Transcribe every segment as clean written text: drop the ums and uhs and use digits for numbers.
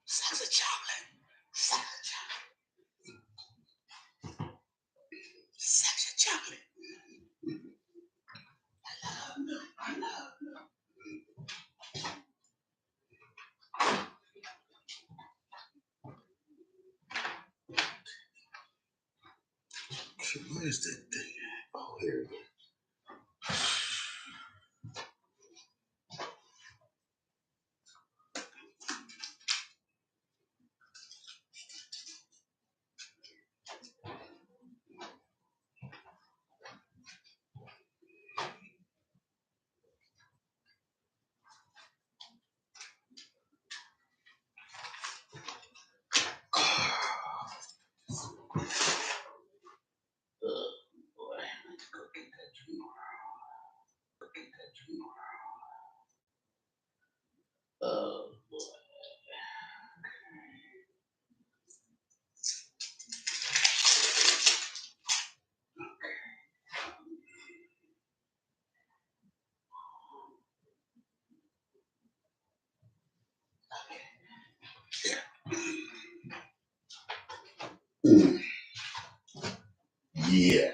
Sacks of chocolate. Sacks of chocolate. Sacks of chocolate. I love milk. Where's that thing? Oh, here it is. Boy, let's go get that tomorrow. Go get that tomorrow. Oh boy. Yeah.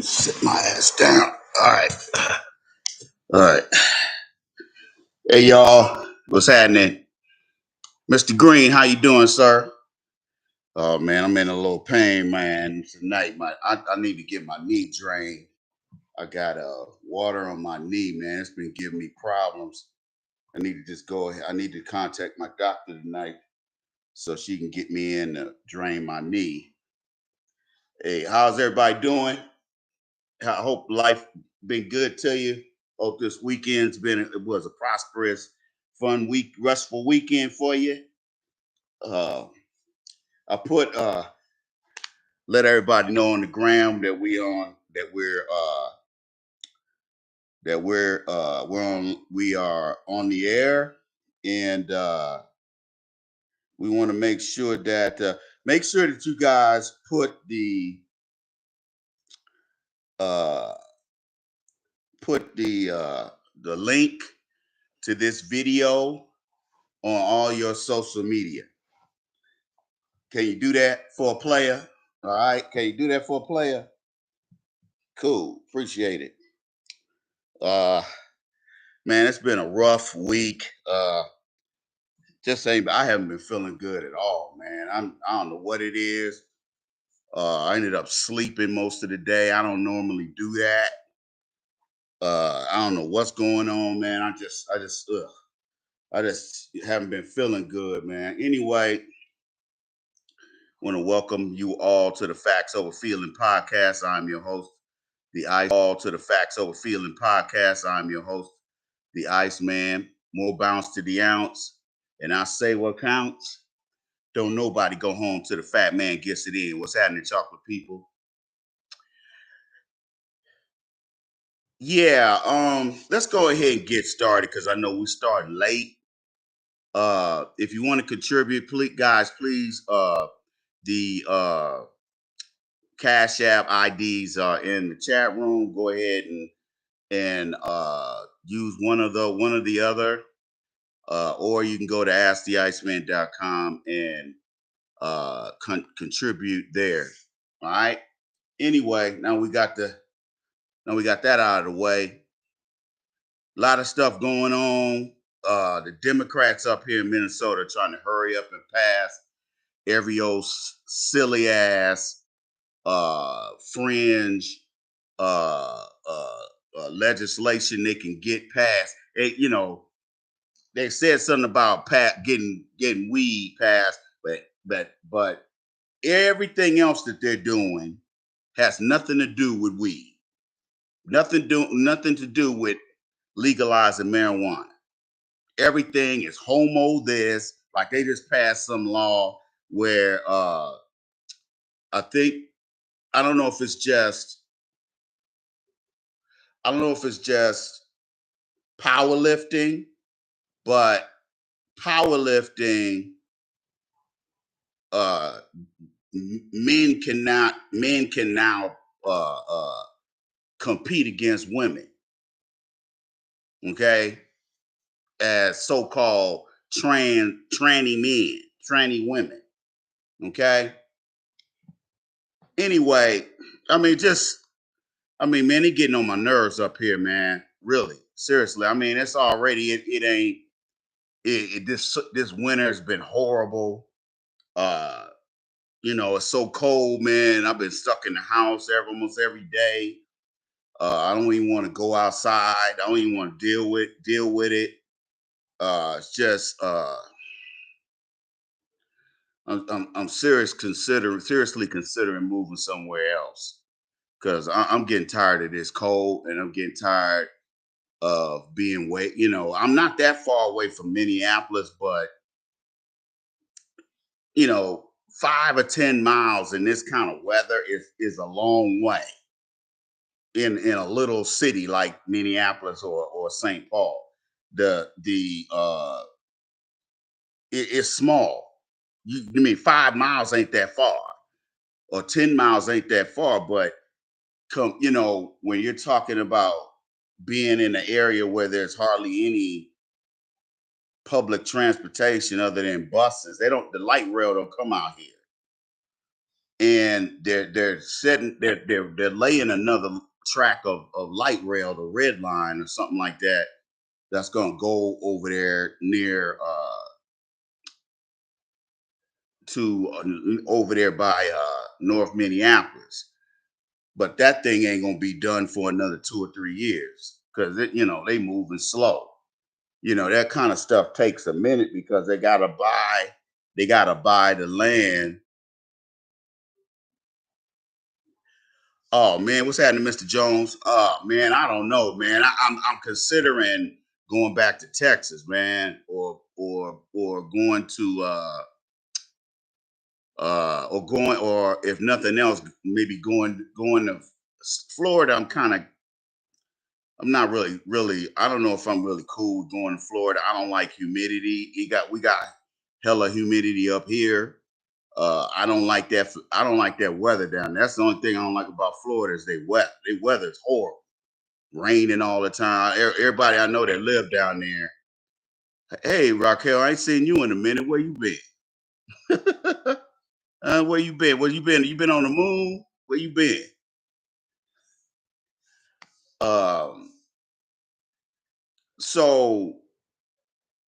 Sit my ass down. All right. All right. Hey y'all, what's happening? Mr. Green, how you doing, sir? Oh man, I'm in a little pain, man. Tonight, I need to get my knee drained. I got water on my knee, man. It's been giving me problems. I need to just go ahead. I need to contact my doctor tonight so she can get me in to drain my knee. Hey, how's everybody doing? I hope life been good to you. Hope this weekend's been it was a prosperous, fun week, restful weekend for you. Uh, I put let everybody know on the gram that we are on the air, and we want to make sure that you guys uh, put the link to this video on all your social media. Can you do that for a player? All right. Can you do that for a player? Cool. Appreciate it. Uh Man, it's been a rough week. Just saying, I haven't been feeling good at all, man. I don't know what it is. I ended up sleeping most of the day. I don't normally do that. I don't know what's going on, man. I just haven't been feeling good, man. Anyway, want to welcome you all to the Facts Over Feeling podcast. I'm your host, the Ice. All to the Facts Over Feeling podcast. I'm your host, the Iceman. More bounce to the ounce, and I say what counts. Don't nobody go home till the fat man gets it in. What's happening, chocolate people? Yeah, let's go ahead and get started because I know we started late. If you want to contribute, please, guys, please, the Cash App IDs are in the chat room. Go ahead and use one or the other, or you can go to asktheiceman.com and contribute there. All right. Anyway, now we got that out of the way. A lot of stuff going on. the Democrats up here in Minnesota are trying to hurry up and pass every old silly ass fringe uh, uh, legislation they can get passed. They said something about getting weed passed, but everything else that they're doing has nothing to do with weed. Nothing to do with legalizing marijuana. Everything is homo this. Like they just passed some law where I think I don't know if it's just I don't know if it's just powerlifting, but powerlifting uh men can now compete against women, okay, as so-called tranny men, tranny women, okay. Anyway, man, it getting on my nerves up here, man. Really, seriously. I mean, it's already it ain't this winter has been horrible. Uh, it's so cold, man. I've been stuck in the house almost every day. I don't even want to go outside. I don't even want to deal with it. It's just I'm seriously considering moving somewhere else because I'm getting tired of this cold and I'm getting tired of being way. I'm not that far away from Minneapolis, but 5 or 10 miles in this kind of weather is a long way in a little city like Minneapolis or St. Paul. It's small. You mean 5 miles ain't that far, or 10 miles ain't that far, but when you're talking about being in an area where there's hardly any public transportation other than buses, the light rail don't come out here, and they're laying another track of light rail, the red line or something like that, that's going to go over there near to over there by North Minneapolis. But that thing ain't gonna be done for another 2 or 3 years because they moving slow. That kind of stuff takes a minute because they gotta buy the land. Oh man, what's happening, Mr. Jones? Man, I don't know, man. I'm considering going back to Texas, man, or going to or going, or if nothing else, maybe going to Florida. I'm not really. I don't know if I'm really cool with going to Florida. I don't like humidity. We got hella humidity up here. I don't like that. I don't like that weather down there. That's the only thing I don't like about Florida is they wet. Their weather is horrible, raining all the time. Everybody I know that live down there. Hey, Raquel, I ain't seen you in a minute. Where you been? Where you been? Where you been? You been on the moon? Where you been? Um. So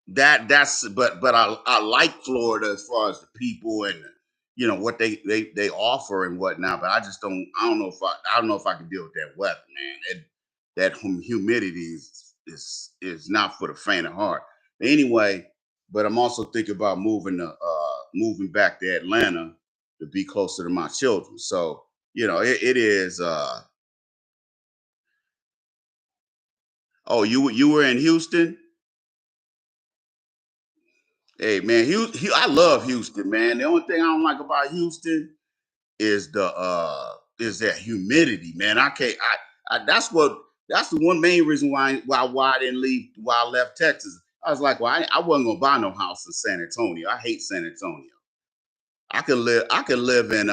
but I like Florida as far as the people and what they offer and whatnot. But I don't know if I don't know if I can deal with that weather, man. Humidity is not for the faint of heart. Anyway, but I'm also thinking about moving back to Atlanta to be closer to my children. So it is. Oh, you were in Houston. Hey man, I love Houston, man. The only thing I don't like about Houston is that humidity, man. I can't. That's the one main reason why I didn't leave. Why I left Texas. I was like, well, I wasn't gonna buy no house in San Antonio. I hate San Antonio. I could live in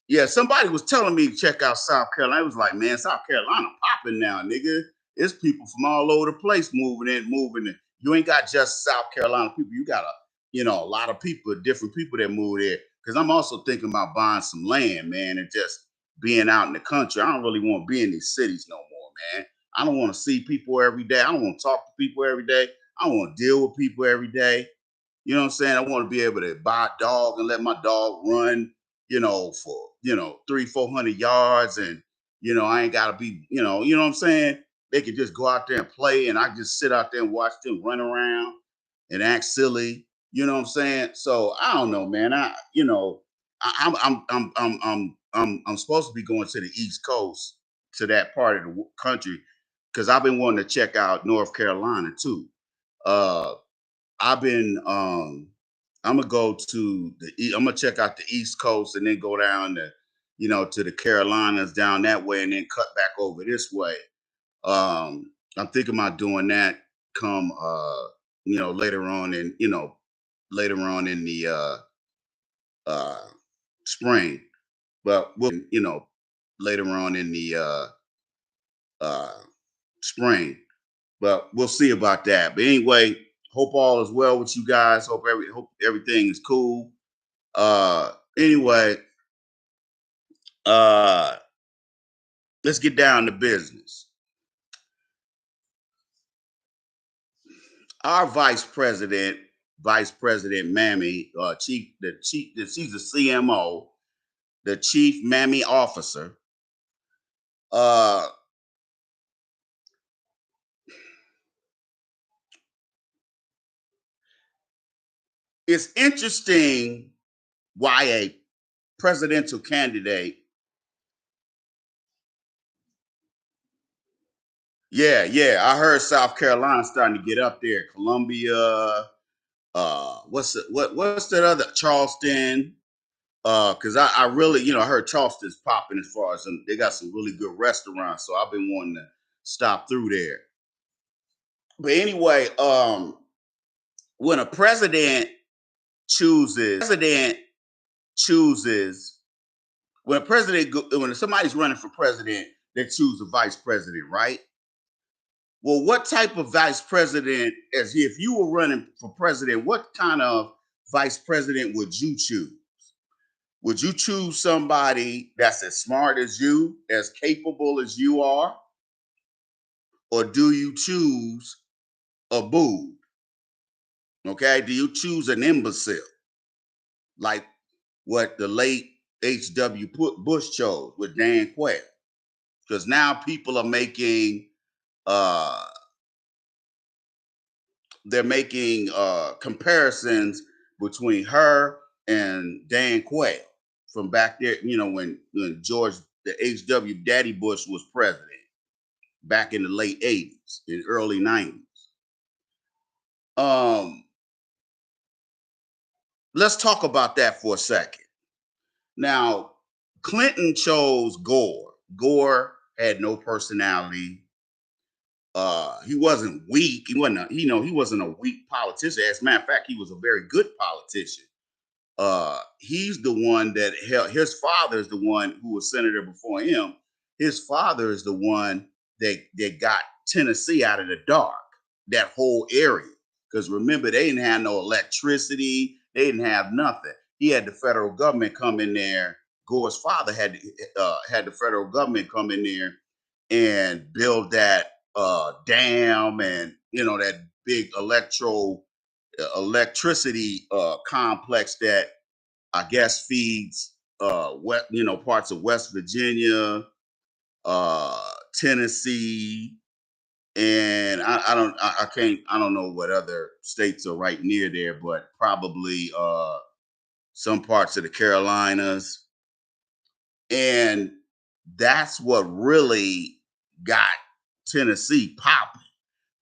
yeah, somebody was telling me to check out South Carolina. I was like, man, South Carolina popping now, nigga. It's people from all over the place moving in. You ain't got just South Carolina people. You got a lot of people, different people that move there. Because I'm also thinking about buying some land, man, and just being out in the country. I don't really want to be in these cities no more, man. I don't want to see people every day. I don't want to talk to people every day. I don't want to deal with people every day. You know what I'm saying? I want to be able to buy a dog and let my dog run, for 300-400 yards, and I ain't gotta be, you know what I'm saying? They could just go out there and play, and I just sit out there and watch them run around and act silly. You know what I'm saying? So I don't know, man. I'm supposed to be going to the East Coast, to that part of the country, because I've been wanting to check out North Carolina too. Uh, I've been I'm gonna go to I'm gonna check out the East Coast and then go down to the Carolinas down that way and then cut back over this way. I'm thinking about doing that come later on in the uh spring. But later on in the uh spring. But we'll see about that. But anyway, hope all is well with you guys. Hope everything is cool. Anyway, uh let's get down to business. Our Vice President Mammy, she's the CMO, the Chief Mammy Officer. Uh, it's interesting why a presidential candidate. Yeah, yeah, I heard South Carolina starting to get up there. Columbia, what's that other Charleston? Because I really, I heard Charleston's popping as far as they got some really good restaurants, so I've been wanting to stop through there. But anyway, when a chooses when somebody's running for president, they choose a vice president, right? Well, what type of vice president, as if you were running for president, what kind of vice president would you choose? Would you choose somebody that's as smart as you, as capable as you are? Or do you choose a boob? Okay. Do you choose an imbecile like what the late H.W. Bush chose with Dan Quayle? Because now people are making uh they're making comparisons between her and Dan Quayle from back there, when George the H.W. Daddy Bush was president back in the late 80s and early 90s. Um, let's talk about that for a second. Now, Clinton chose Gore. Gore had no personality. He wasn't weak. He wasn't a weak politician. As a matter of fact, he was a very good politician. He's the one that held, his father is the one who was senator before him. His father is the one that got Tennessee out of the dark, that whole area. Because remember, they didn't have no electricity, they didn't have nothing. He had the federal government come in there. Gore's father had the federal government come in there and build that dam, and that big electricity complex that I guess feeds parts of West Virginia, Tennessee, and I don't know what other states are right near there, but probably some parts of the Carolinas. And that's what really got Tennessee popping,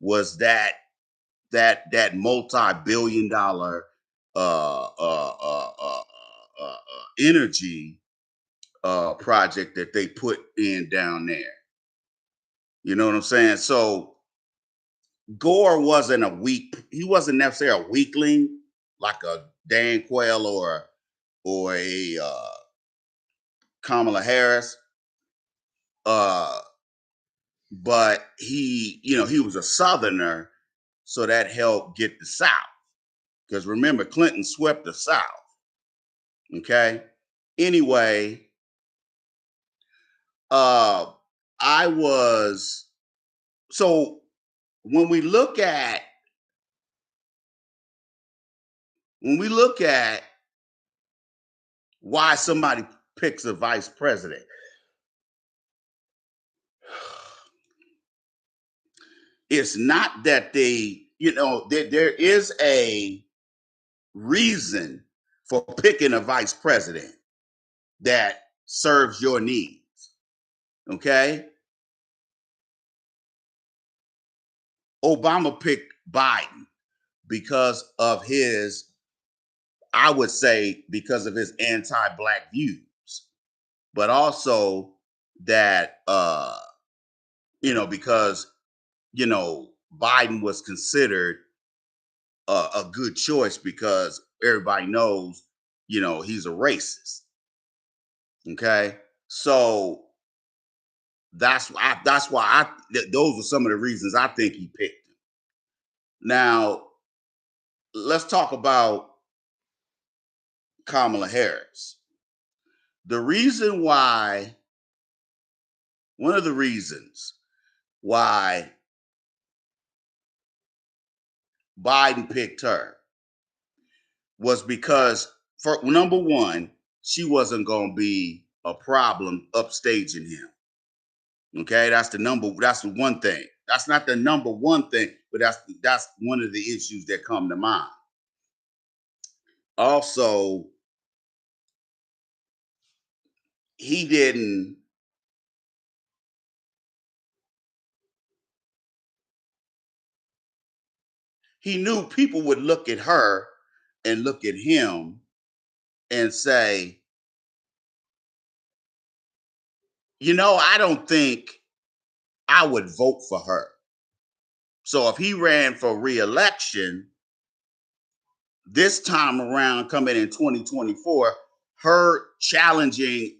was that multi-billion-dollar energy project that they put in down there. You know what I'm saying? So Gore wasn't a weak. He wasn't necessarily a weakling like a Dan Quayle or a Kamala Harris. Uh, but he was a Southerner, so that helped get the South. Because remember, Clinton swept the South. Okay. Anyway, uh, I was so when we look at when we look at why somebody picks a vice president, it's not that they, there is a reason for picking a vice president that serves your needs. Okay. Obama picked Biden because of his, I would say, because of his anti-black views, but also that, because, Biden was considered a good choice because everybody knows, he's a racist. Okay. So those are some of the reasons I think he picked him. Now, let's talk about Kamala Harris. The reason why, one of the reasons why Biden picked her was because, for number one, she wasn't going to be a problem upstaging him. Okay, that's the one thing. That's not the number one thing, but that's one of the issues that come to mind. Also, he didn't he knew people would look at her and look at him and say, I don't think I would vote for her. So if he ran for reelection this time around, coming in 2024, her challenging,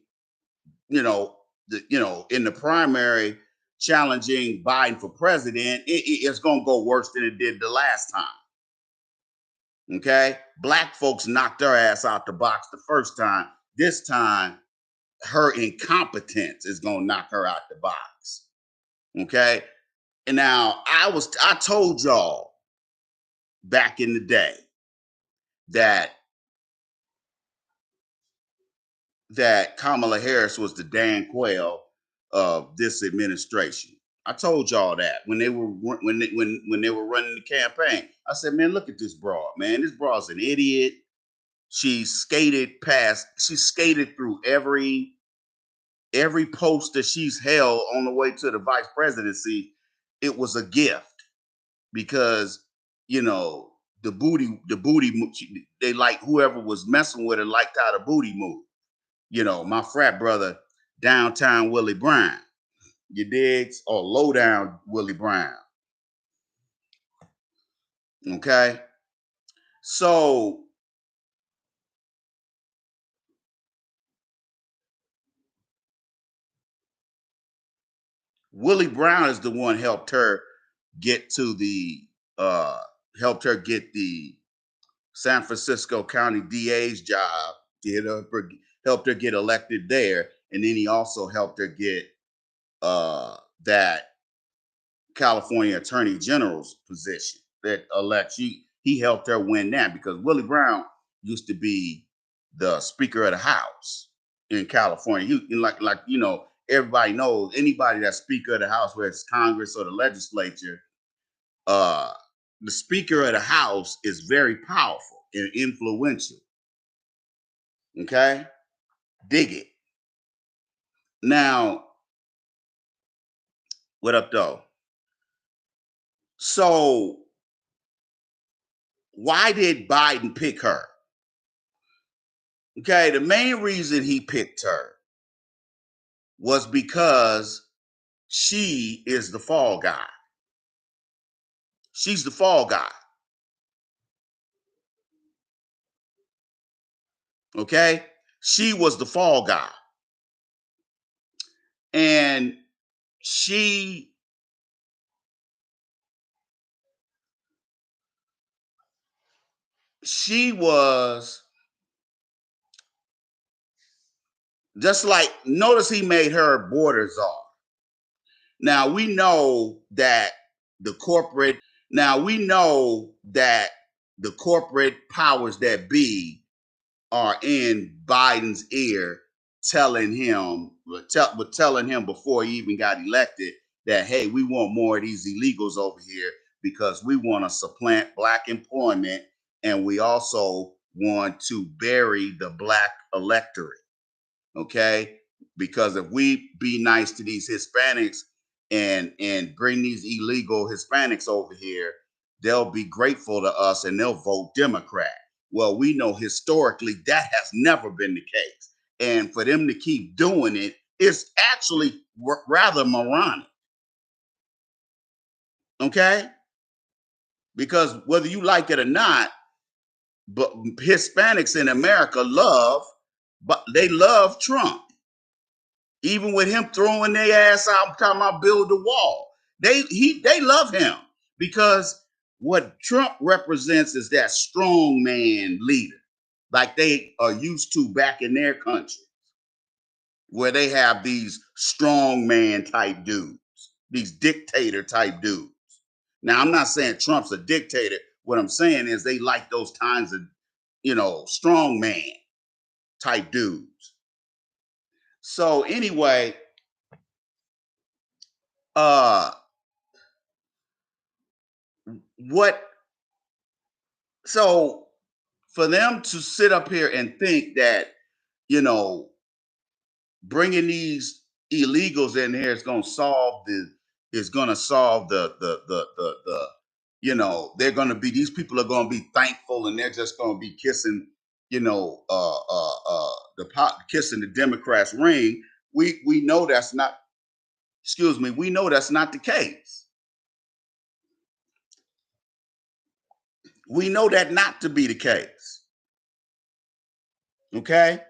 in the primary, challenging Biden for president, it's going to go worse than it did the last time. Okay. Black folks knocked her ass out the box the first time. This time, her incompetence is going to knock her out the box. Okay. And now I told y'all back in the day that Kamala Harris was the Dan Quayle of this administration. I told y'all that when they were when they were running the campaign. I said, man, look at this broad, man. This broad's an idiot. She skated through every post that she's held on the way to the vice presidency. It was a gift because, the booty, they like whoever was messing with her liked how the booty moved. My frat brother, downtown Willie Brown, you digs, or low down Willie Brown. Okay. So Willie Brown is the one helped her get the San Francisco County DA's job, helped her get elected there. And then he also helped her get that California Attorney General's position that elects he helped her win that because Willie Brown used to be the Speaker of the House in California. Everybody knows anybody that's Speaker of the House, whether it's Congress or the legislature, the Speaker of the House is very powerful and influential. Okay? Dig it. Now, what up, though? So, why did Biden pick her? Okay, the main reason he picked her was because she is the fall guy. She's the fall guy. Okay? She was the fall guy. And she was just like, notice he made her border czar. Now we know that the corporate powers that be are in Biden's ear, telling him before he even got elected that, hey, we want more of these illegals over here because we want to supplant black employment, and we also want to bury the black electorate. Okay, because if we be nice to these Hispanics and bring these illegal Hispanics over here, they'll be grateful to us and they'll vote Democrat. Well, we know historically that has never been the case, and for them to keep doing it is actually rather moronic. Okay, because whether you like it or not, but Hispanics in America but they love Trump. Even with him throwing their ass out, talking about build the wall, they love him because what Trump represents is that strong man leader, like they are used to back in their country, where they have these strong man type dudes, these dictator type dudes. Now, I'm not saying Trump's a dictator. What I'm saying is they like those kinds of, strong man type dudes. So anyway, uh what so for them to sit up here and think that, you know bringing these illegals in here is going to solve the they're going to be these people are going to be thankful, and they're just going to be kissing, kissing the Democrats ring. We know that's not, excuse me, we know that's not the case. We know that not to be the case. Okay.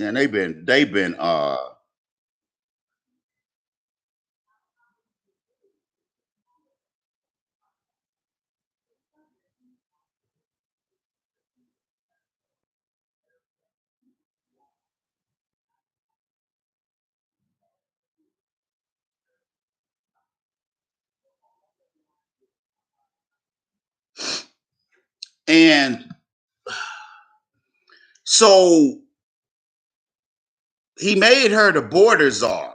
And they've been and so he made her the border czar,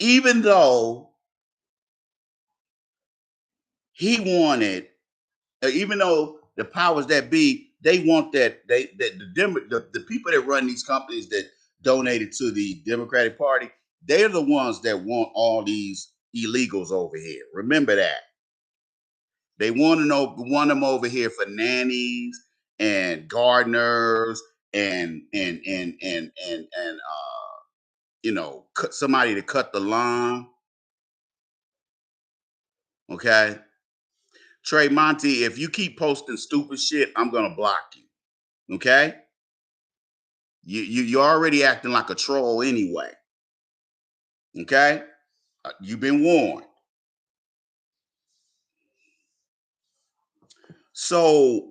even though he wanted, even though the powers that be, they want that the people that run these companies that donated to the Democratic Party, they're the ones that want all these illegals over here. Remember that. They want them over here for nannies and gardeners and somebody to cut the lawn. Okay, Trey Monty, if you keep posting stupid shit, I'm gonna block you. Okay, you're already acting like a troll anyway. Okay, you've been warned. So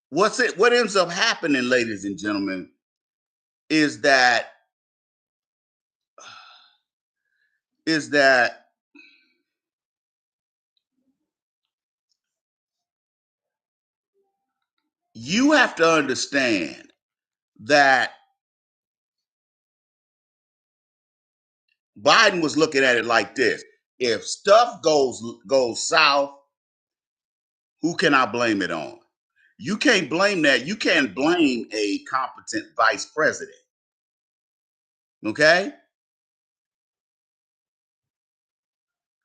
what ends up happening, ladies and gentlemen, is that you have to understand that Biden was looking at it like this: if stuff goes south, who can I blame it on? You can't blame that. You can't blame a competent vice president. Okay?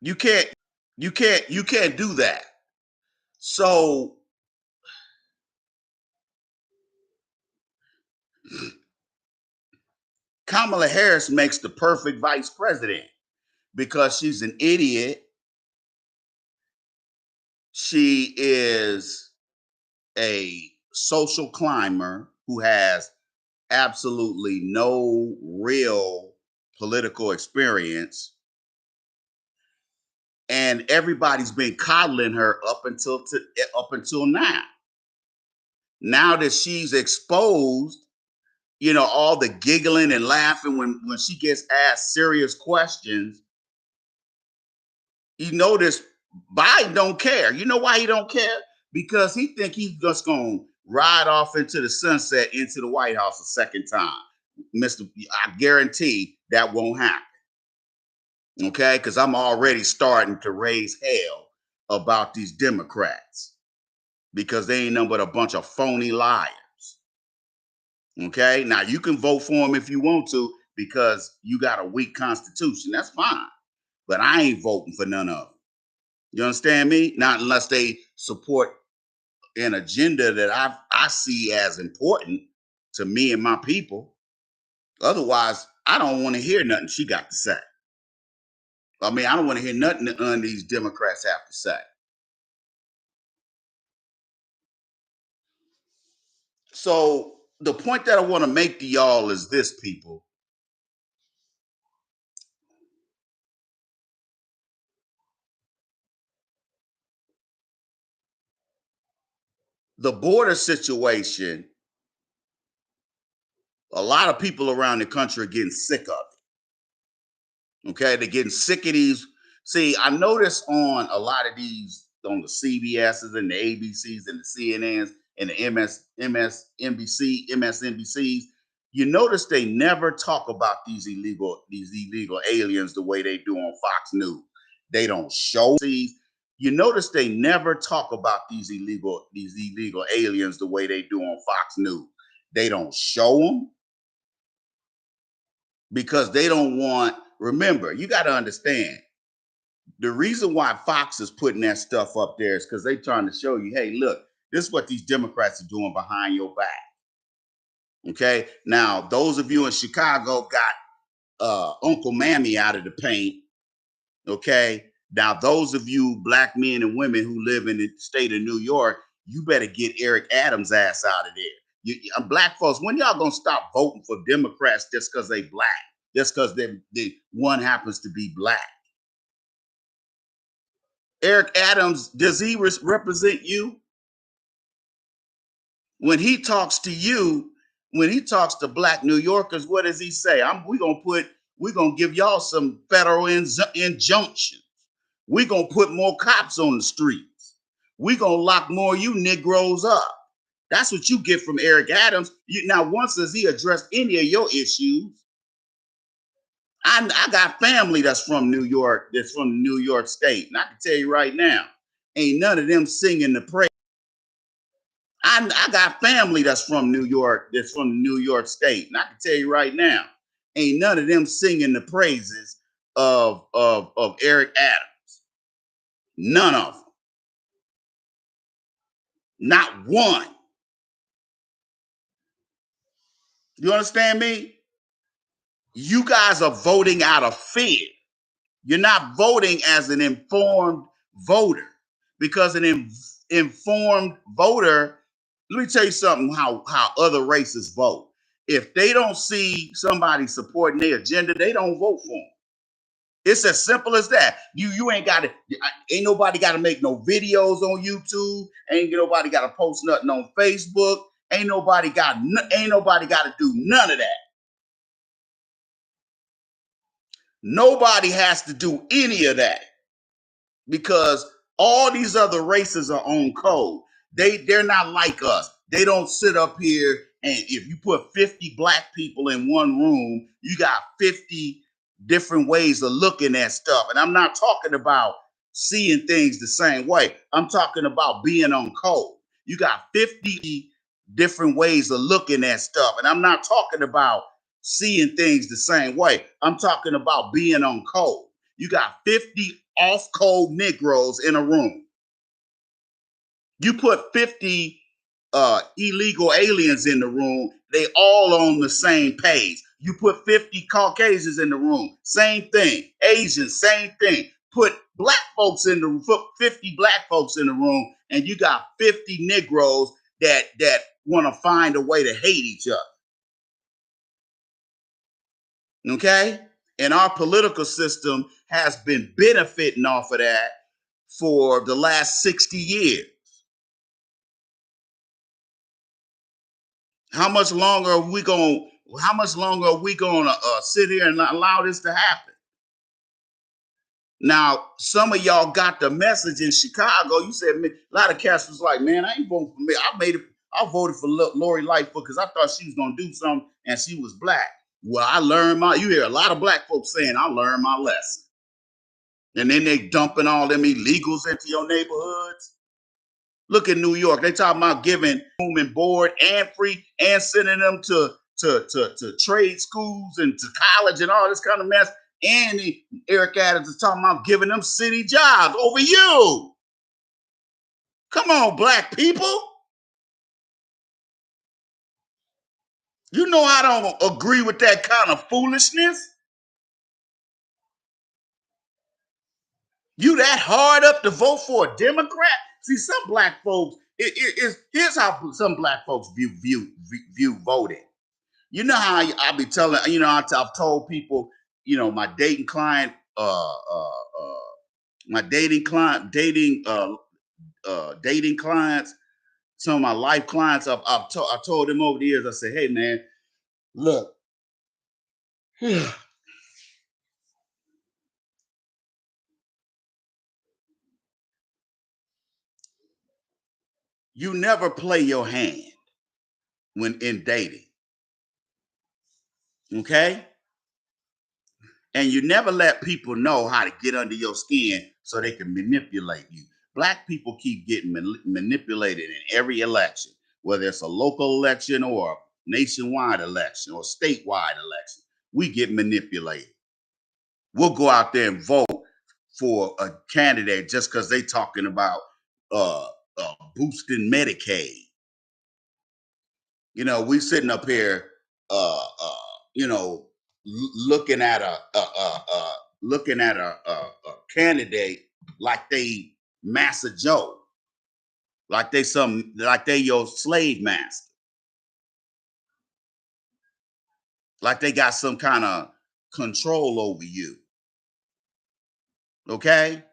You can't you can't do that. So Kamala Harris makes the perfect vice president because she's an idiot. She is a social climber who has absolutely no real political experience, and everybody's been coddling her up until now. Now that she's exposed, all the giggling and laughing when she gets asked serious questions, you notice Biden don't care. You know why he don't care? Because he think he's just gonna ride off into the sunset into the White House a second time. Mr. I guarantee that won't happen. Okay, because I'm already starting to raise hell about these Democrats because they ain't nothing but a bunch of phony liars. Okay, now you can vote for them if you want to because you got a weak constitution. That's fine, but I ain't voting for none of them. You understand me? Not unless they support an agenda that I see as important to me and my people. Otherwise, I don't want to hear nothing she got to say. I mean, I don't want to hear nothing that none of these Democrats have to say. So the point that I want to make to y'all is this, people. The border situation, a lot of people around the country are getting sick of it. Okay, they're getting sick of these. See, I notice on a lot of these, on the CBSs and the ABCs and the CNNs and the MSNBCs, you notice they never talk about these illegal aliens the way they do on Fox News. They don't show these. You notice they never talk about these illegal aliens the way they do on Fox News. They don't show them because they don't want. Remember, you got to understand the reason why Fox is putting that stuff up there is because they're trying to show you, hey, look, this is what these Democrats are doing behind your back. Okay. Now, those of you in Chicago got Uncle Mammy out of the paint. Okay. Now, those of you black men and women who live in the state of New York, you better get Eric Adams' ass out of there. Black folks, when y'all gonna stop voting for Democrats just because they black, just because they one happens to be black? Eric Adams, does he represent you? When he talks to you, when he talks to black New Yorkers, what does he say? We're gonna give y'all some federal injunctions. We're gonna put more cops on the streets. We're gonna lock more of you Negroes up. That's what you get from Eric Adams. Now, once has he addressed any of your issues? I got family that's from New York, that's from New York State. And I can tell you right now, ain't none of them singing the praise. I got family that's from New York, that's from New York State. And I can tell you right now, ain't none of them singing the praises of Eric Adams. None of them. Not one. You understand me? You guys are voting out of fear. You're not voting as an informed voter because an informed voter, let me tell you something how other races vote. If they don't see somebody supporting their agenda, they don't vote for them. It's as simple as that. You ain't got to, ain't nobody got to make no videos on YouTube. Ain't nobody got to post nothing on Facebook. Ain't nobody got to do none of that. Nobody has to do any of that because all these other races are on code. They're not like us. They don't sit up here and if you put 50 black people in one room, you got 50 different ways of looking at stuff. And I'm not talking about seeing things the same way. I'm talking about being on code. You got 50 different ways of looking at stuff. And I'm not talking about seeing things the same way. I'm talking about being on code. You got 50 off code Negroes in a room. You put 50 illegal aliens in the room, they all on the same page. You put 50 Caucasians in the room, same thing. Asians, same thing. Put black folks in the put 50 black folks in the room, and you got 50 Negroes that want to find a way to hate each other. Okay? And our political system has been benefiting off of that for the last 60 years. How much longer are we going to sit here and allow this to happen? Now, some of y'all got the message in Chicago. You said a lot of cats was like, man, I ain't voting for me. I voted for Lori Lightfoot because I thought she was gonna do something and she was black. Well, you hear a lot of black folks saying, I learned my lesson. And then they dumping all them illegals into your neighborhoods. Look at New York. They talking about giving room and board and free and sending them to trade schools and to college and all this kind of mess. And Eric Adams is talking about giving them city jobs over you. Come on, black people. You know I don't agree with that kind of foolishness. You that hard up to vote for a Democrat? See, some black folks, here's how some black folks view voting. You know how I be telling, I've told people, my dating client, my dating clients, some of my life clients, I told them over the years, I said, hey man, look, you never play your hand when in dating, okay? And you never let people know how to get under your skin so they can manipulate you. Black people keep getting manipulated in every election, whether it's a local election or a nationwide election or statewide election. We get manipulated. We'll go out there and vote for a candidate just because they talking about uh, boosting Medicaid. We sitting up here, uh, uh, looking at a candidate like they Massa Joe, like they your slave master, like they got some kind of control over you. Okay,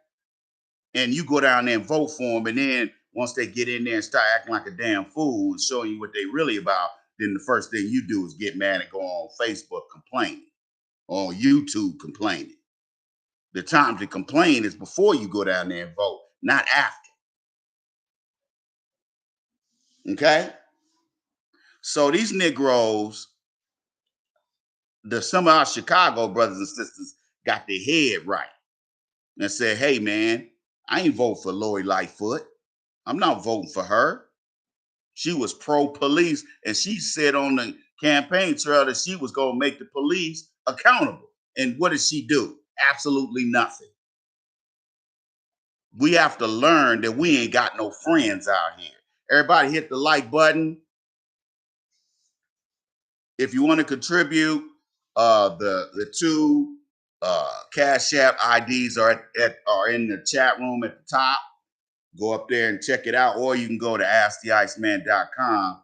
and you go down there and vote for them, and then once they get in there and start acting like a damn fool and showing you what they really about, then the first thing you do is get mad and go on Facebook complaining, on YouTube complaining. The time to complain is before you go down there and vote, not after. Okay? So these Negroes, some of our Chicago brothers and sisters got their head right and said, hey man, I ain't vote for Lori Lightfoot. I'm not voting for her. She was pro-police, and she said on the campaign trail that she was going to make the police accountable. And what did she do? Absolutely nothing. We have to learn that we ain't got no friends out here. Everybody hit the like button. If you want to contribute, the two Cash App IDs are in the chat room at the top. Go up there and check it out, or you can go to asktheiceman.com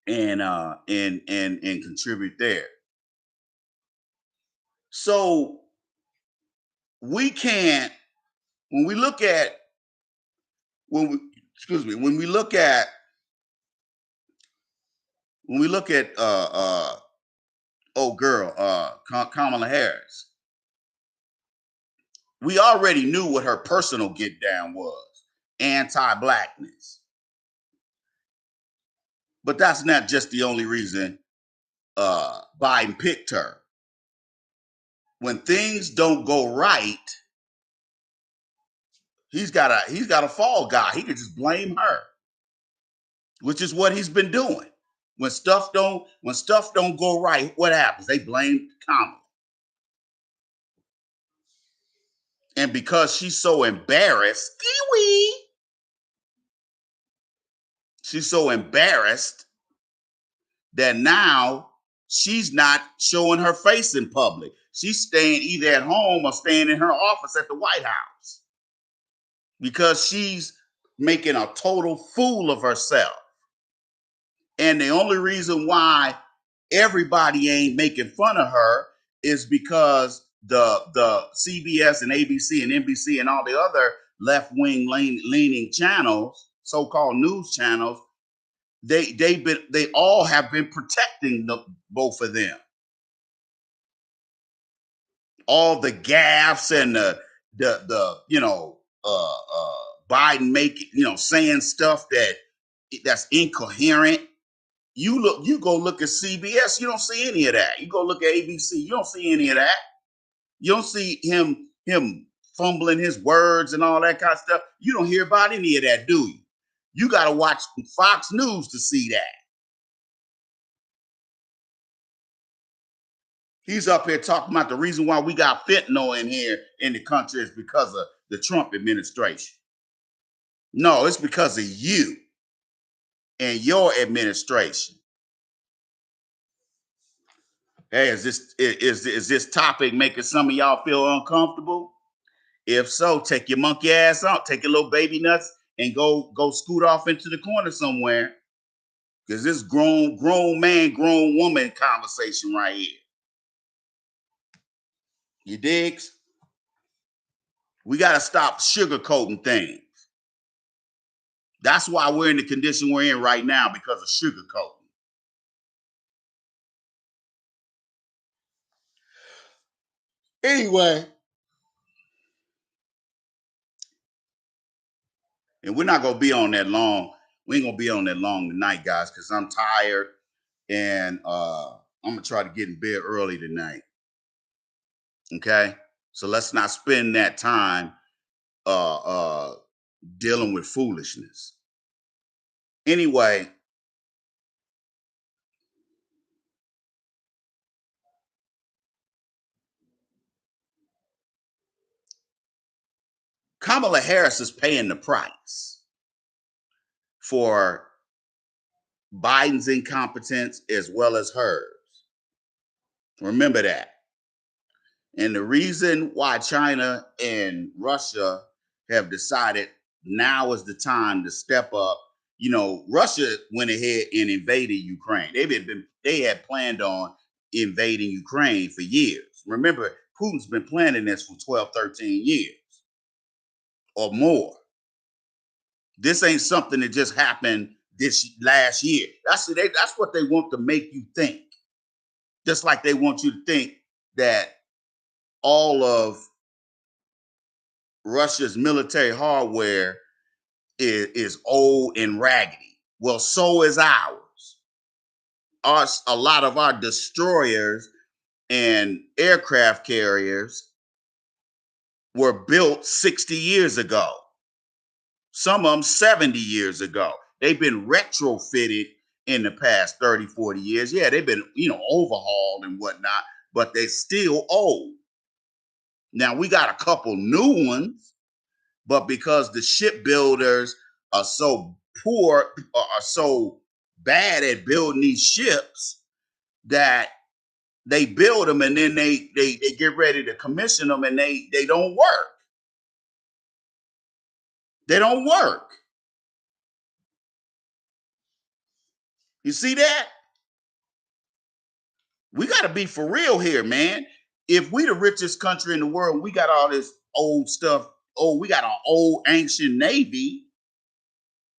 and contribute there. So we can't when we look at when we excuse me when we look at Kamala Harris, we already knew what her personal get down was, anti-blackness. But that's not just the only reason Biden picked her. When things don't go right, he's got a fall guy. He can just blame her, which is what he's been doing. When stuff don't go right, what happens? They blame Kamala. And because she's so embarrassed, she's so embarrassed that now she's not showing her face in public. She's staying either at home or staying in her office at the White House because she's making a total fool of herself. And the only reason why everybody ain't making fun of her is because the CBS and ABC and NBC and all the other left-wing leaning channels, so-called news channels, they all have been protecting both of them. All the gaffes and the Biden making, saying stuff that's incoherent. You go look at CBS, you don't see any of that. You go look at ABC, you don't see any of that. You don't see him fumbling his words and all that kind of stuff. You don't hear about any of that, do you? You got to watch Fox News to see that. He's up here talking about the reason why we got fentanyl in here in the country is because of the Trump administration. No, it's because of you and your administration. Hey, is this topic making some of y'all feel uncomfortable? If so, take your monkey ass out, take your little baby nuts, and go scoot off into the corner somewhere. Because this grown man, grown woman conversation right here. You digs? We got to stop sugarcoating things. That's why we're in the condition we're in right now, because of sugarcoating. Anyway, and we're not gonna be on that long. We ain't gonna be on that long tonight, guys, because I'm tired and I'm gonna try to get in bed early tonight. Okay, so let's not spend that time dealing with foolishness. Anyway, Kamala Harris is paying the price for Biden's incompetence as well as hers. Remember that. And the reason why China and Russia have decided now is the time to step up. Russia went ahead and invaded Ukraine. They had planned on invading Ukraine for years. Remember, Putin's been planning this for 12, 13 years or more. This ain't something that just happened this last year. That's what they want to make you think. Just like they want you to think that all of Russia's military hardware is old and raggedy. Well, so is ours. A lot of our destroyers and aircraft carriers were built 60 years ago. Some of them 70 years ago. They've been retrofitted in the past 30, 40 years. Yeah, they've been, overhauled and whatnot, but they're still old. Now, we got a couple new ones, but because the shipbuilders are so poor, are so bad at building these ships, that they build them and then they get ready to commission them and they don't work. They don't work. You see that? We got to be for real here, man. If we the richest country in the world, we got all this old stuff. Oh, we got an old ancient navy.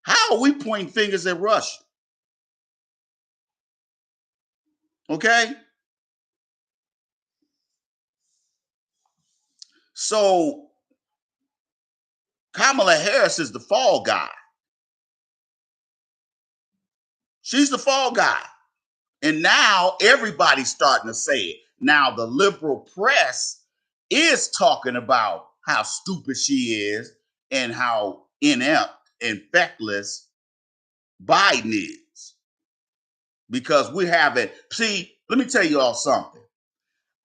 How are we pointing fingers at Russia? Okay. So Kamala Harris is the fall guy. She's the fall guy. And now everybody's starting to say it. Now the liberal press is talking about how stupid she is and how inept and feckless Biden is. Because we haven't, see, let me tell you all something.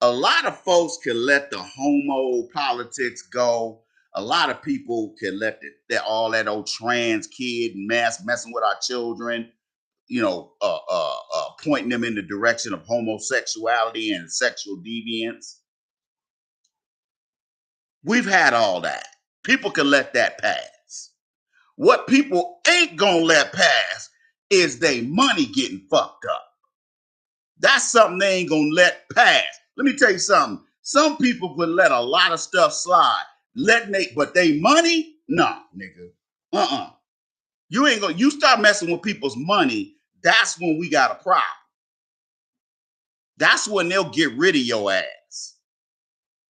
A lot of folks can let the homo politics go. A lot of people can let all that old trans kid messing with our children, pointing them in the direction of homosexuality and sexual deviance. We've had all that. People can let that pass. What people ain't gonna let pass is they money getting fucked up. That's something they ain't gonna let pass. Let me tell you something. Some people could let a lot of stuff slide. But they money, nah, nigga. You ain't gonna. You start messing with people's money. That's when we got a problem. That's when they'll get rid of your ass.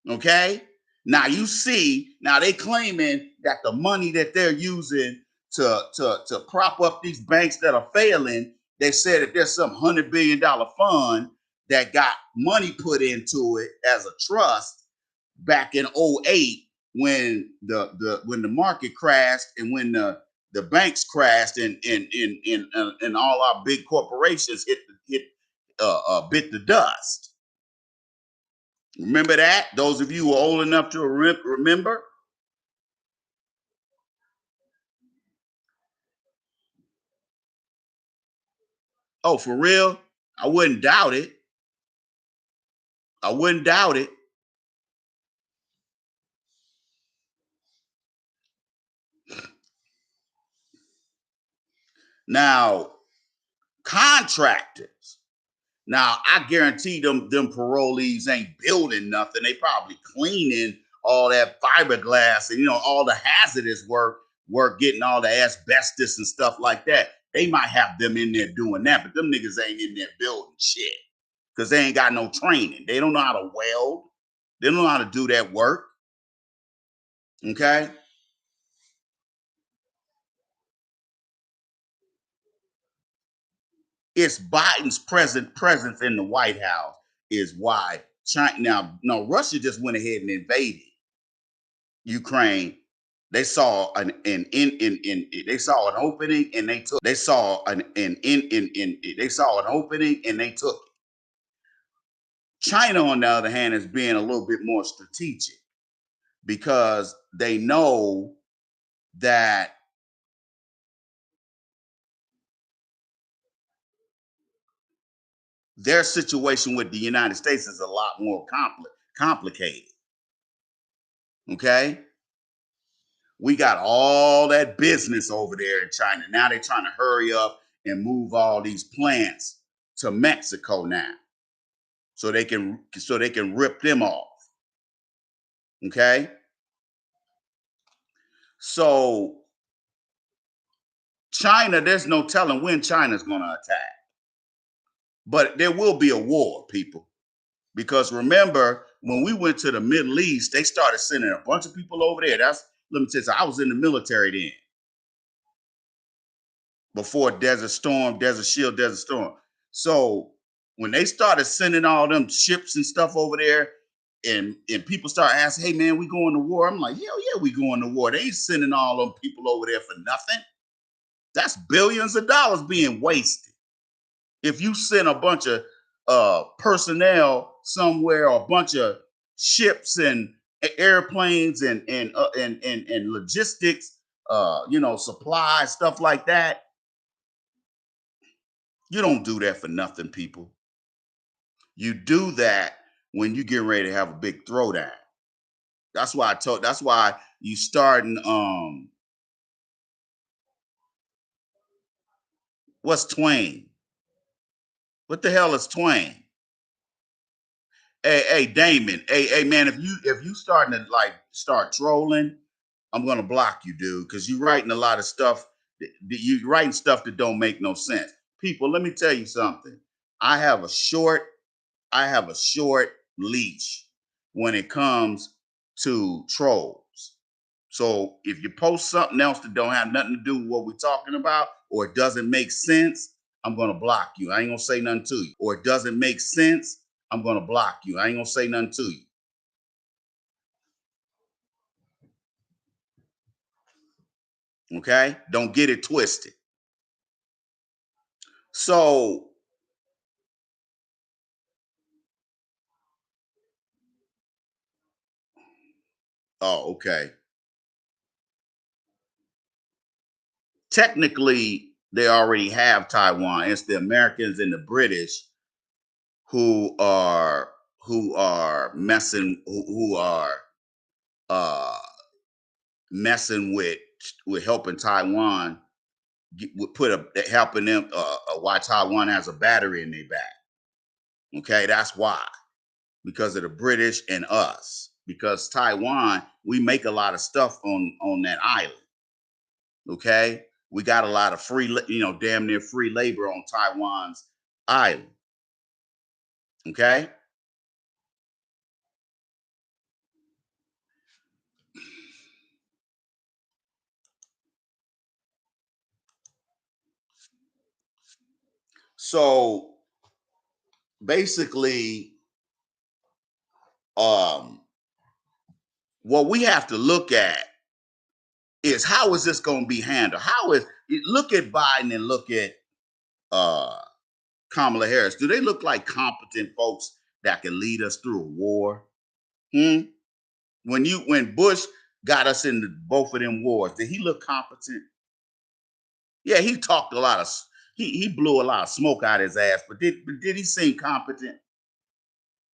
Okay. Now you see. Now they claiming that the money that they're using to prop up these banks that are failing. They said that there's some $100 billion fund that got money put into it as a trust back in '08 when the market crashed and when the banks crashed and all our big corporations bit the dust. Remember that? Those of you who are old enough to remember. Oh, for real? I wouldn't doubt it. I wouldn't doubt it. Now, contractors. Now, I guarantee them parolees ain't building nothing. They probably cleaning all that fiberglass and all the hazardous work getting all the asbestos and stuff like that. They might have them in there doing that, but them niggas ain't in there building shit because they ain't got no training. They don't know how to weld. They don't know how to do that work. Okay. It's Biden's presence in the White House is why China now. No, Russia just went ahead and invaded Ukraine. They saw they saw an opening and they saw they saw an opening and they took it. China, on the other hand, is being a little bit more strategic because they know that their situation with the United States is a lot more complicated. Okay. We got all that business over there in China. Now they're trying to hurry up and move all these plants to Mexico now. So they can rip them off. Okay? So China, there's no telling when China's gonna attack. But there will be a war, people. Because remember, when we went to the Middle East, they started sending a bunch of people over there. Let me tell you, I was in the military then. Before Desert Storm, Desert Shield, Desert Storm. So when they started sending all them ships and stuff over there, and people start asking, "Hey man, we going to war?" I'm like, "Hell yeah, we going to war." They ain't sending all them people over there for nothing. That's billions of dollars being wasted. If you send a bunch of personnel somewhere, or a bunch of ships and airplanes and logistics, supplies, stuff like that, you don't do that for nothing, people. You do that when you get ready to have a big throwdown. That's why you starting what's Twain? What the hell is Twain? Hey Damon. Hey man, if you starting to like start trolling, I'm gonna block you, dude, because you writing a lot of stuff. You writing stuff that don't make no sense. People, let me tell you something. I have a short I have a short leash when it comes to trolls. So if you post something else that don't have nothing to do with what we're talking about, or it doesn't make sense, I'm gonna block you. I ain't gonna say nothing to you. Or it doesn't make sense, I'm gonna block you. I ain't gonna say nothing to you. Okay? Don't get it twisted. So, oh, okay. Technically, they already have Taiwan. It's the Americans and the British who are messing who are uh messing with helping Taiwan put a helping them why Taiwan has a battery in their back. Okay, that's why. Because of the British and us. Because Taiwan, we make a lot of stuff on that island. Okay, we got a lot of free, damn near free labor on Taiwan's island. Okay, so basically, um, what we have to look at is how is this going to be handled? Look at Biden and look at uh, Kamala Harris. Do they look like competent folks that can lead us through a war? Hmm? When Bush got us into both of them wars, did he look competent? Yeah, he talked a lot of he blew a lot of smoke out his ass, but did he seem competent?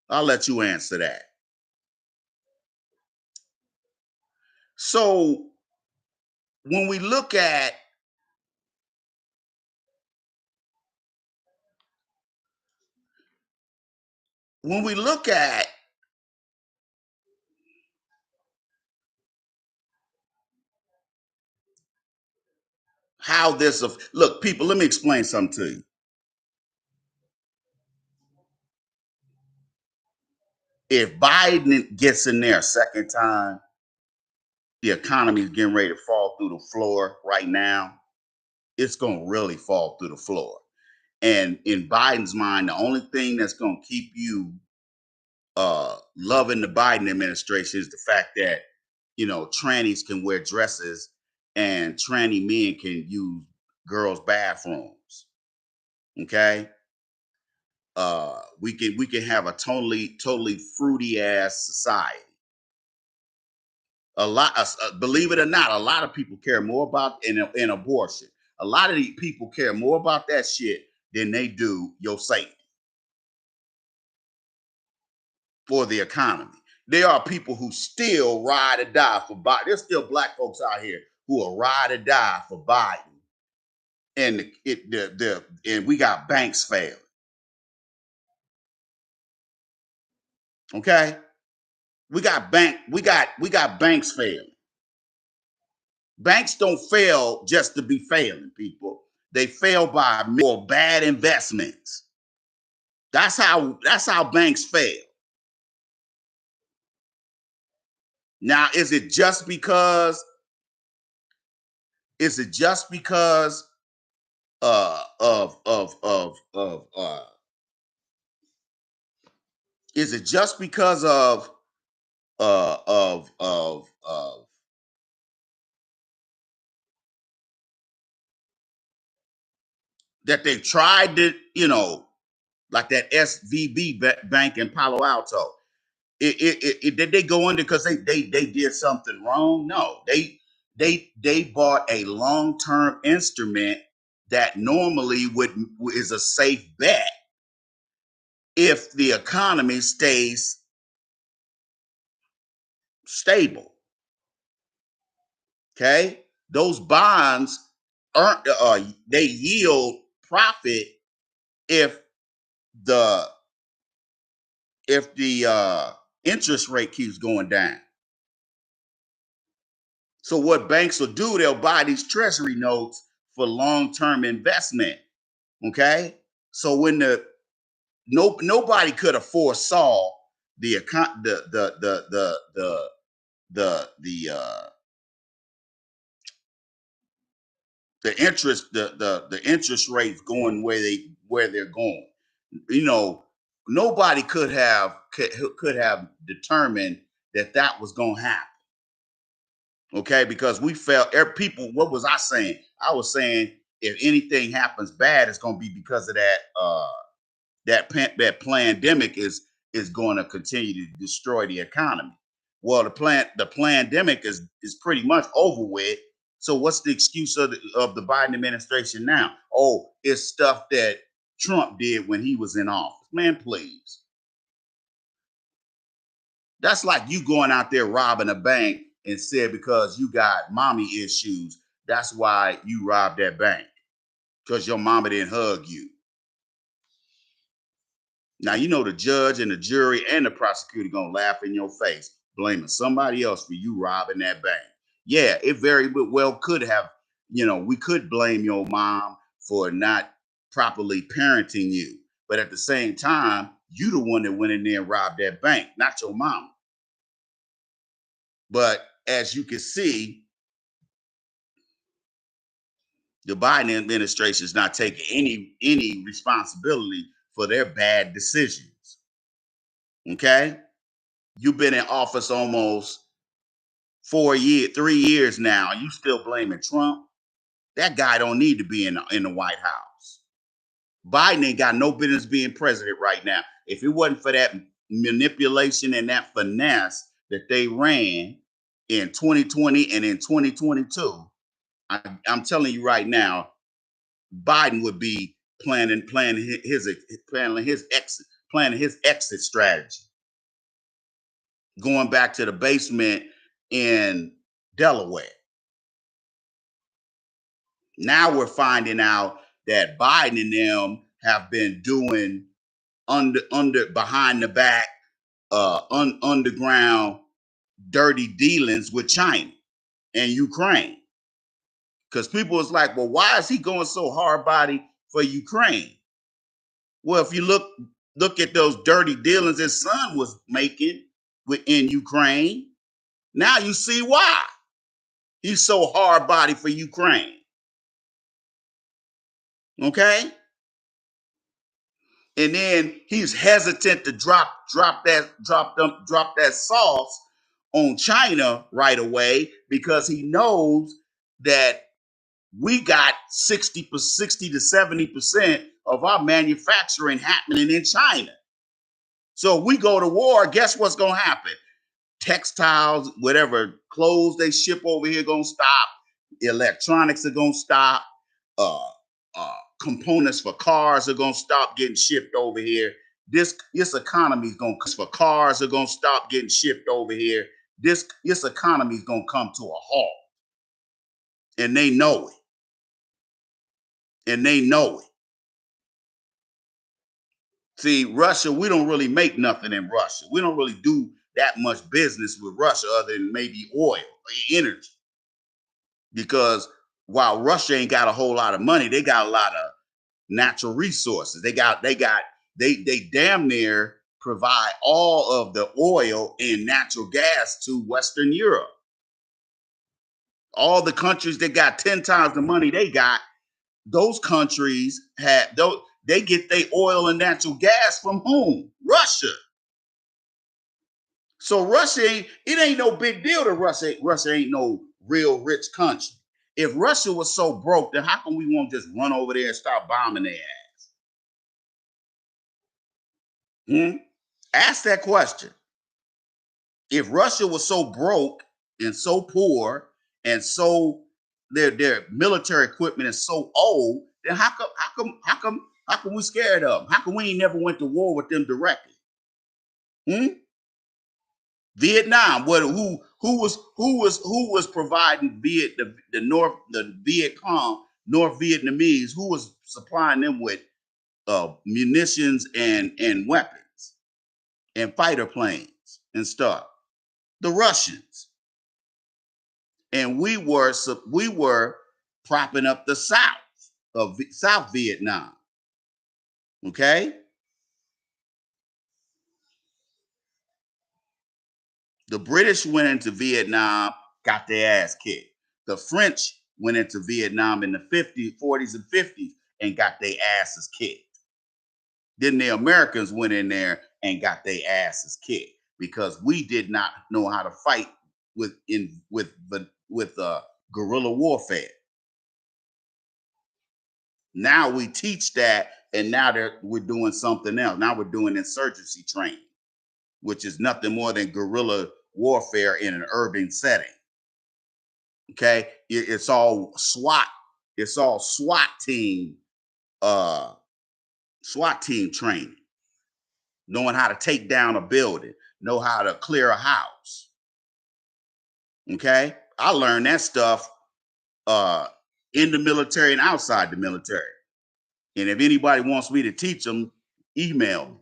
I'll let you answer that. So when we look at when we look at how this look, people, let me explain something to you. If Biden gets in there a second time, the economy is getting ready to fall through the floor right now. It's going to really fall through the floor. And in Biden's mind, the only thing that's going to keep you loving the Biden administration is the fact that, trannies can wear dresses and tranny men can use girls' bathrooms. Okay. We can have a totally fruity ass society. Believe it or not, a lot of people care more about in abortion. A lot of these people care more about that shit than they do your safety or the economy. There are people who still ride or die for Biden. There's still black folks out here who will ride or die for Biden, and and we got banks failing. Okay, we got banks failing. Banks don't fail just to be failing, people. They fail by more bad investments. That's how banks fail. Now, is it just because of is it just because of that they tried to, like that SVB bank in Palo Alto? Did they go under because they did something wrong? No, they bought a long term instrument that normally is a safe bet if the economy stays stable. Okay, those bonds aren't they yield profit if the interest rate keeps going down. So what banks will do, they'll buy these treasury notes for long-term investment. Okay. So when nobody could have foresaw the account the interest rates going where they're going. You know, nobody could have determined that was going to happen. Okay, because we felt people. What was I saying? I was saying if anything happens bad, it's going to be because of that pandemic is going to continue to destroy the economy. Well, the pandemic is pretty much over with. So what's the excuse of the Biden administration now? Oh, it's stuff that Trump did when he was in office. Man, please. That's like you going out there robbing a bank and said because you got mommy issues, that's why you robbed that bank because your mama didn't hug you. Now, you know the judge and the jury and the prosecutor gonna laugh in your face, blaming somebody else for you robbing that bank. Yeah, it very well could have, we could blame your mom for not properly parenting you. But at the same time, you the one that went in there and robbed that bank, not your mom. But as you can see, the Biden administration is not taking any responsibility for their bad decisions. Okay? You've been in office almost 4 years, 3 years now. You still blaming Trump? That guy don't need to be in the White House. Biden ain't got no business being president right now. If it wasn't for that manipulation and that finesse that they ran in 2020 and in 2022, I'm telling you right now, Biden would be planning his exit strategy, going back to the basement in Delaware. Now we're finding out that Biden and them have been doing under behind the back, underground dirty dealings with China and Ukraine. Because people was like, well, why is he going so hard body for Ukraine? Well, if you look at those dirty dealings his son was making in Ukraine, now you see why he's so hard body for Ukraine. Okay? And then he's hesitant to drop that sauce on China right away because he knows that we got 60 to 70% of our manufacturing happening in China. So if we go to war, guess what's going to happen? Textiles, whatever clothes they ship over here going to stop. Electronics are going to stop. Uh, Components for cars are going to stop getting shipped over here. This economy is going to, for cars are going to stop getting shipped over here. This economy is going to come to a halt. And they know it. And they know it. See, Russia, we don't really make nothing in Russia. We don't really do that much business with Russia other than maybe oil or energy. Because while Russia ain't got a whole lot of money, they got a lot of natural resources. They damn near provide all of the oil and natural gas to Western Europe. All the countries that got 10 times the money they got, those countries they get their oil and natural gas from whom? Russia. So it ain't no big deal to Russia. Russia ain't no real rich country. If Russia was so broke, then how come we won't just run over there and start bombing their ass? Ask that question. If Russia was so broke and so poor and so their military equipment is so old, then how come we scared of them? How come we ain't never went to war with them directly? Vietnam, who was providing the Viet Cong, North Vietnamese, who was supplying them with munitions and weapons and fighter planes and stuff? The Russians. And we were propping up the South Vietnam. Okay? The British went into Vietnam, got their ass kicked. The French went into Vietnam in the 50s, 40s, and 50s and got their asses kicked. Then the Americans went in there and got their asses kicked because we did not know how to fight with guerrilla warfare. Now we teach that, and now we're doing something else. Now we're doing insurgency training, which is nothing more than guerrilla warfare in an urban setting. Okay, it's all SWAT. It's all SWAT team training. Knowing how to take down a building, know how to clear a house. Okay, I learned that stuff in the military and outside the military. And if anybody wants me to teach them, email me.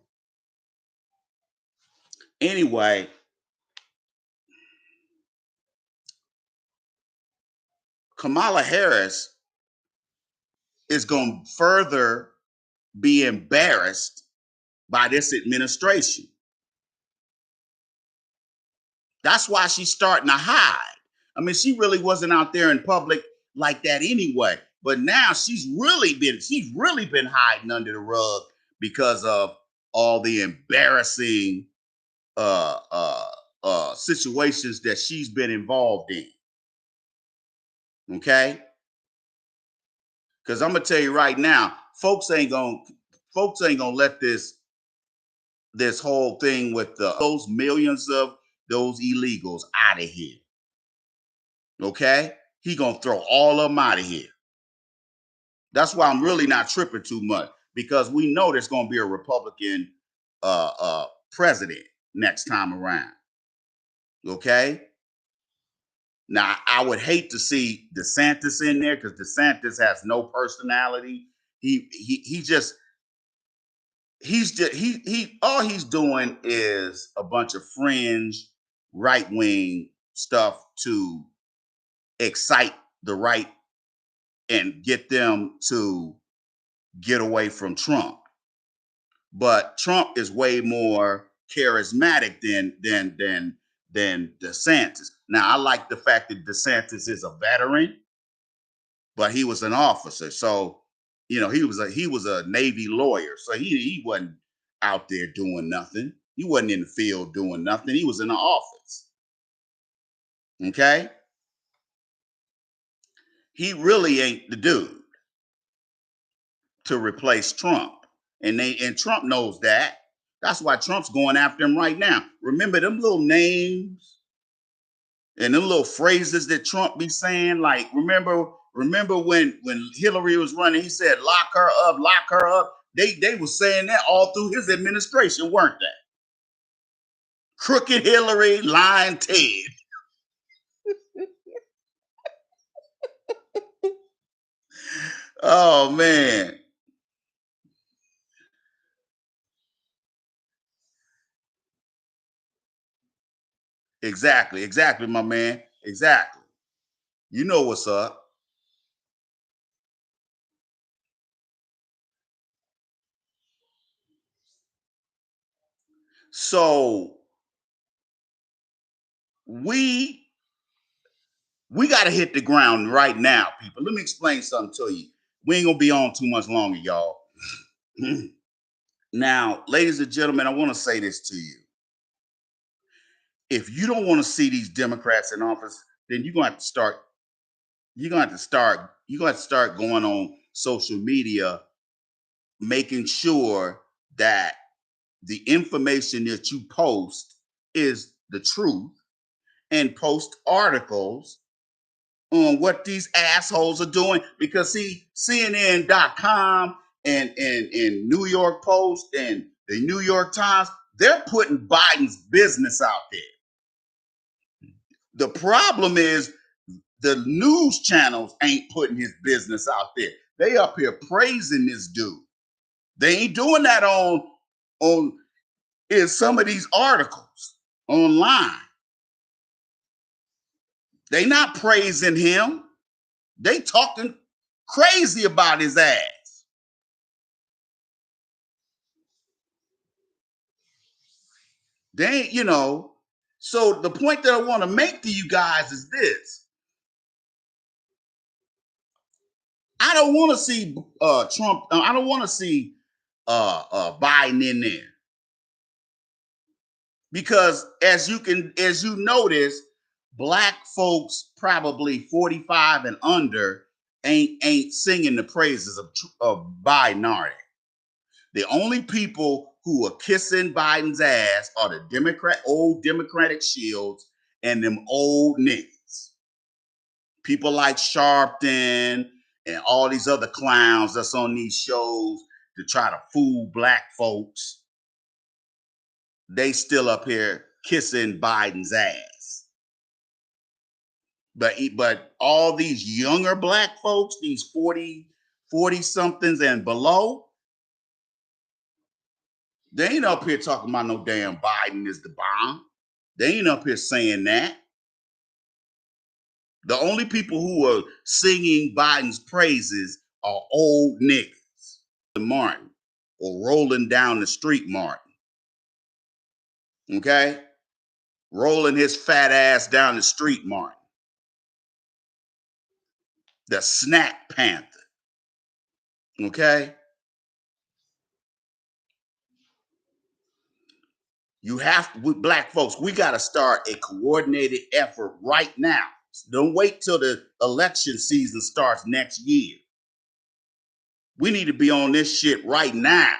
Anyway, Kamala Harris is going to further be embarrassed by this administration. That's why she's starting to hide. I mean, she really wasn't out there in public like that anyway. But now she's really been hiding under the rug because of all the embarrassing situations that she's been involved in. Okay, because I'm gonna tell you right now, folks ain't gonna let this whole thing with those millions of those illegals out of here. Okay, he gonna throw all of them out of here. That's why I'm really not tripping too much, because we know there's gonna be a Republican president next time around. Okay. Now I would hate to see DeSantis in there because DeSantis has no personality. He just he all he's doing is a bunch of fringe right wing stuff to excite the right and get them to get away from Trump. But Trump is way more charismatic than DeSantis. Now I like the fact that DeSantis is a veteran, but he was an officer. So, he was a Navy lawyer. So he wasn't out there doing nothing. He wasn't in the field doing nothing. He was in the office. Okay? He really ain't the dude to replace Trump. And Trump knows that. That's why Trump's going after him right now. Remember them little names and them little phrases that Trump be saying? Like, remember when Hillary was running, he said, lock her up, lock her up. They were saying that all through his administration, weren't they? Crooked Hillary, lying Ted. Oh man. Exactly, my man. Exactly. You know what's up. So we we got to hit the ground right now, people. Let me explain something to you. We ain't gonna be on too much longer, y'all. Now, ladies and gentlemen, I want to say this to you. If you don't want to see these Democrats in office, then you're gonna have to start. You're gonna have to start. You're gonna have to start going on social media, making sure that the information that you post is the truth, and post articles on what these assholes are doing. Because see, CNN.com and New York Post and the New York Times, they're putting Biden's business out there. The problem is the news channels ain't putting his business out there. They up here praising this dude. They ain't doing that on in some of these articles online. They not praising him. They talking crazy about his ass. They ain't, So the point that I want to make to you guys is this. I don't want to see Trump. I don't want to see Biden in there, because as you notice, black folks probably 45 and under ain't singing the praises of Biden, are they? The only people who are kissing Biden's ass are the old Democratic shields and them old niggas. People like Sharpton and all these other clowns that's on these shows to try to fool black folks. They still up here kissing Biden's ass. But all these younger black folks, these 40 somethings and below, They ain't up here talking about no damn Biden is the bomb. They ain't up here saying that. The only people who are singing Biden's praises are old niggas. Martin, or rolling down the street Martin. Okay? Rolling his fat ass down the street Martin. The snack panther. Okay? You have to, with black folks, we got to start a coordinated effort right now. Don't wait till the election season starts next year. We need to be on this shit right now,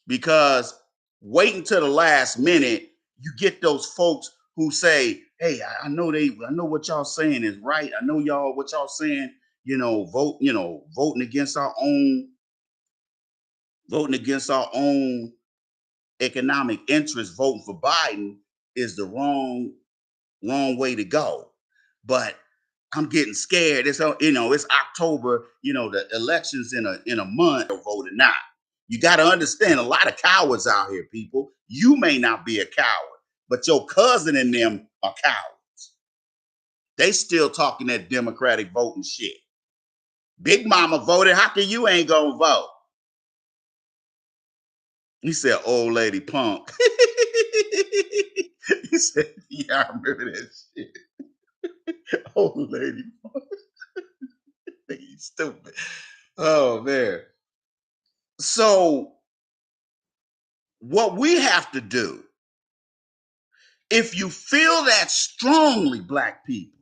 because waiting till the last minute, you get those folks who say, "Hey, I know what y'all saying is right. I know what y'all saying, voting against our own economic interests, voting for Biden is the wrong way to go." But I'm getting scared. It's October. The elections in a month. Vote or not. You got to understand, a lot of cowards out here, people. You may not be a coward, but your cousin and them are cowards. They still talking that Democratic voting shit. Big Mama voted. How come you ain't gonna vote? He said, "Old lady punk." He said, "Yeah, I remember that shit." Old lady punk. He's stupid. Oh man. So what we have to do, if you feel that strongly, black people,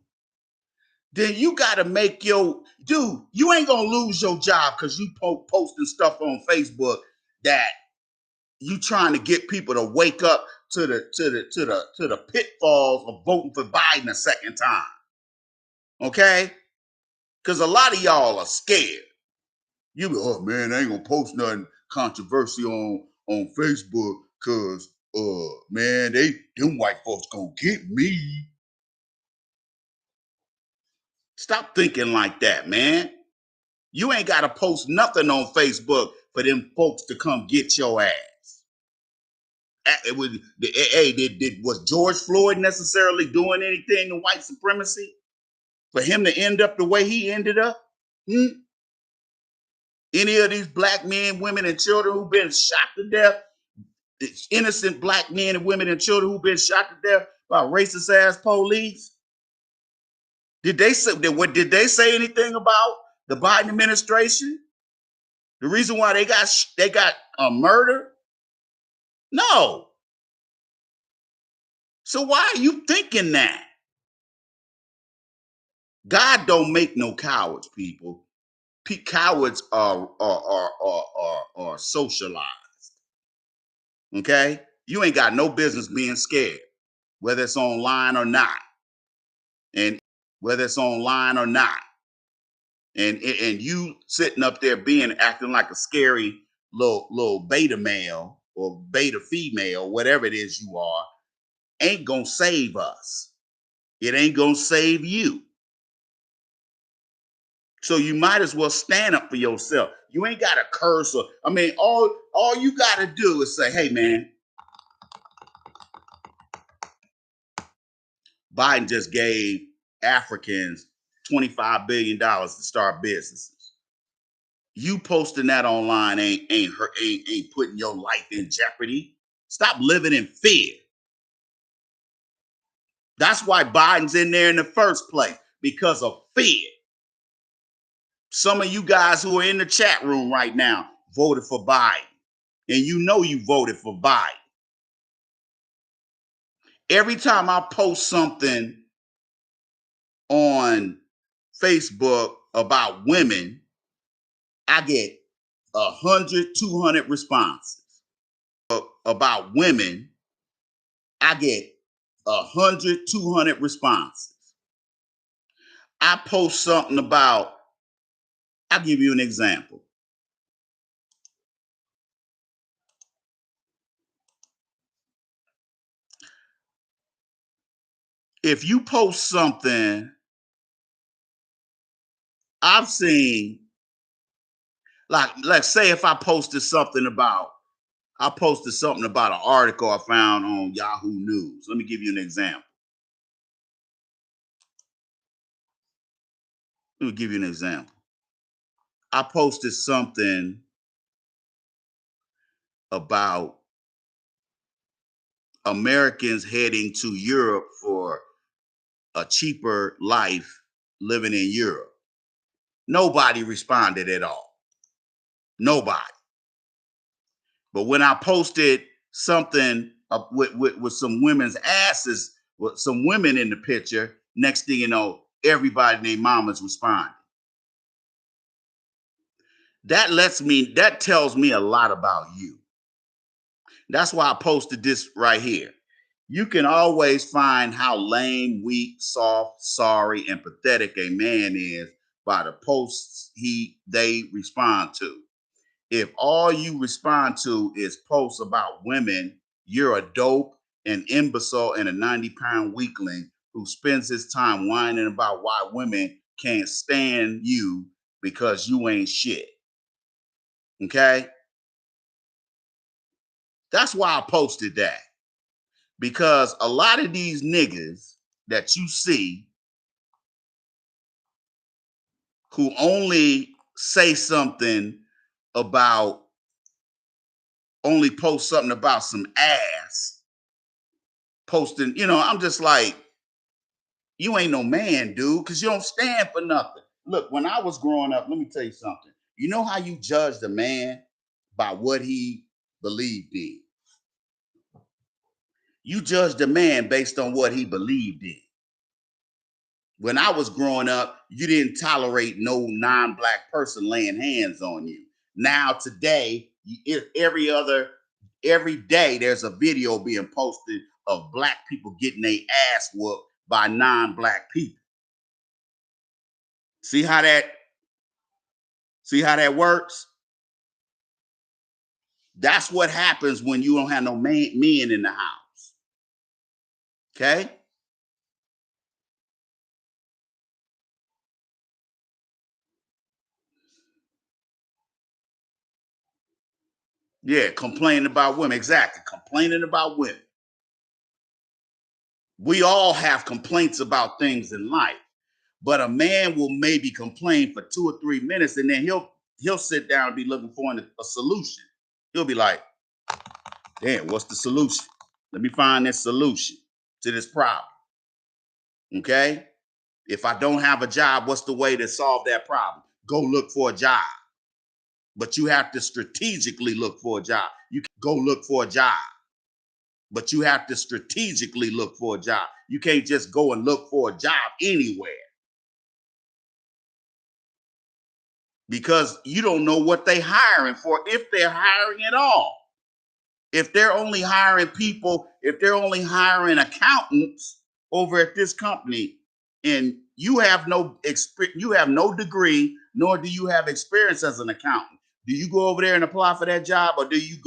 then you got to make you ain't gonna lose your job because you posting stuff on Facebook that you trying to get people to wake up to the pitfalls of voting for Biden a second time. Okay? Because a lot of y'all are scared. You be, "Oh man, I ain't gonna post nothing controversial on Facebook because man, them white folks gonna get me." Stop thinking like that, man. You ain't gotta post nothing on Facebook for them folks to come get your ass. It was, hey, was George Floyd necessarily doing anything to white supremacy for him to end up the way he ended up? Any of these black men, women, and children who've been shot to death, innocent black men and women and children who've been shot to death by racist ass police? Did they say anything about the Biden administration? The reason why they got murdered? No. So why are you thinking that? God don't make no cowards, people. Cowards are socialized. Okay? You ain't got no business being scared, whether it's online or not. And whether it's online or not. And you sitting up there acting like a scary little beta male or beta female, whatever it is you are, ain't gonna save us. It ain't gonna save you. So you might as well stand up for yourself. You ain't got to curse all you got to do is say, "Hey man, Biden just gave Africans $25 billion to start businesses." You posting that online ain't putting your life in jeopardy. Stop living in fear. That's why Biden's in there in the first place, because of fear. Some of you guys who are in the chat room right now voted for Biden, and you voted for Biden. Every time I post something on Facebook about women, I get 100, 200 responses. About women, I get 100, 200 responses. I post something I'll give you an example. If you post something, I've seen, like say if I posted something about I posted something about an article I found on Yahoo News. Let me give you an example. Let me give you an example. I posted something about Americans heading to Europe for a cheaper life living in Europe. Nobody responded at all. Nobody. But when I posted something with some women's asses, with some women in the picture, next thing you know, everybody and their mamas responded. That tells me a lot about you. That's why I posted this right here. You can always find how lame, weak, soft, sorry, and pathetic a man is by the posts they respond to. If all you respond to is posts about women, you're a dope, an imbecile, and a 90-pound weakling who spends his time whining about why women can't stand you because you ain't shit. Okay? That's why I posted that. Because a lot of these niggas that you see who only say something about, only post something about some ass, posting, I'm just like, you ain't no man, dude, because you don't stand for nothing. Look, when I was growing up, let me tell you something. You know how you judged a man by what he believed in? You judged a man based on what he believed in. When I was growing up, you didn't tolerate no non-black person laying hands on you. Now today, every day there's a video being posted of black people getting their ass whooped by non-black people. See how that works? That's what happens when you don't have no men in the house. Okay? Yeah, complaining about women. Exactly. Complaining about women. We all have complaints about things in life, but a man will maybe complain for 2 or 3 minutes, and then he'll sit down and be looking for a solution. He'll be like, "Damn, what's the solution? Let me find this solution to this problem." Okay? If I don't have a job, what's the way to solve that problem? Go look for a job. But you have to strategically look for a job. You can go look for a job, but you have to strategically look for a job. You can't just go and look for a job anywhere because you don't know what they're hiring for, if they're hiring at all. If they're only hiring people, if they're only hiring accountants over at this company, and you have no degree, nor do you have experience as an accountant, do you go over there and apply for that job, or do you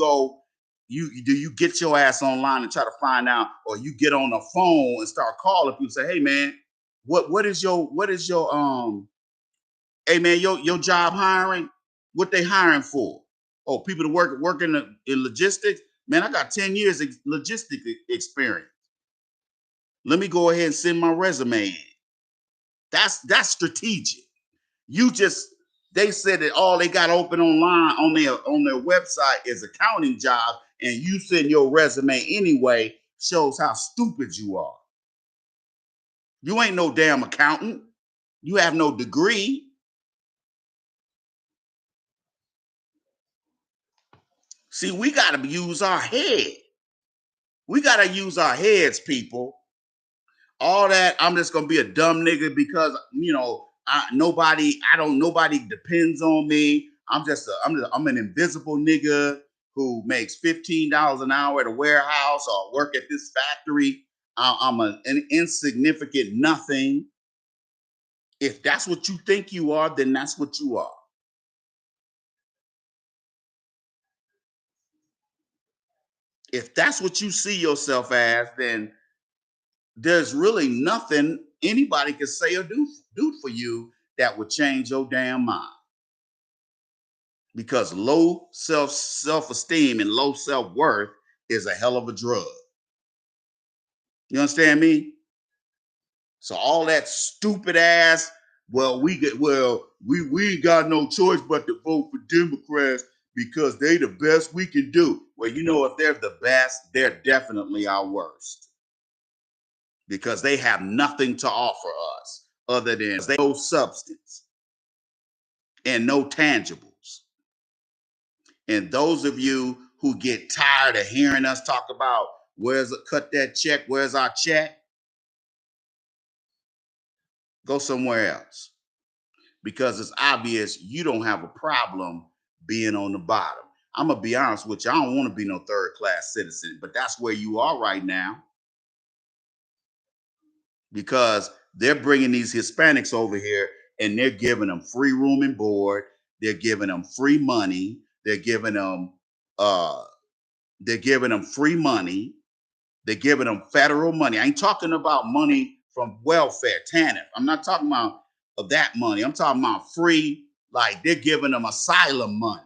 get your ass online and try to find out, or you get on the phone and start calling people and say, "Hey man, what is your hey man, your job hiring? What they hiring for? Oh, people to work in logistics. Man, I got 10 years of logistic experience. Let me go ahead and send my resume in." That's strategic. You just They said that all they got open online on their website is accounting job, and you send your resume anyway, shows how stupid you are. You ain't no damn accountant. You have no degree. See, we got to use our head. We got to use our heads, people. All that, I'm just gonna be a dumb nigga because nobody depends on me. I'm an invisible nigga who makes $15 an hour at a warehouse or work at this factory. I'm an insignificant nothing. If that's what you think you are, then that's what you are. If that's what you see yourself as, then there's really nothing anybody can say or do for you that would change your damn mind. because low self-esteem and low self-worth is a hell of a drug. You understand me? So all that stupid ass, we ain't got no choice but to vote for Democrats because they the best we can do. Well, you know, if they're the best, they're definitely our worst because they have nothing to offer us other than no substance and no tangibles. And those of you who get tired of hearing us talk about where's it, cut that check, where's our check, go somewhere else. Because it's obvious you don't have a problem being on the bottom. I'm gonna be honest with you, I don't want to be no third class citizen, but that's where you are right now because they're bringing these Hispanics over here and they're giving them free room and board, they're giving them free money, uh they're giving them free money, they're giving them federal money. I ain't talking about money from welfare, TANF. I'm not talking about of that money. I'm talking about free, like they're giving them asylum money.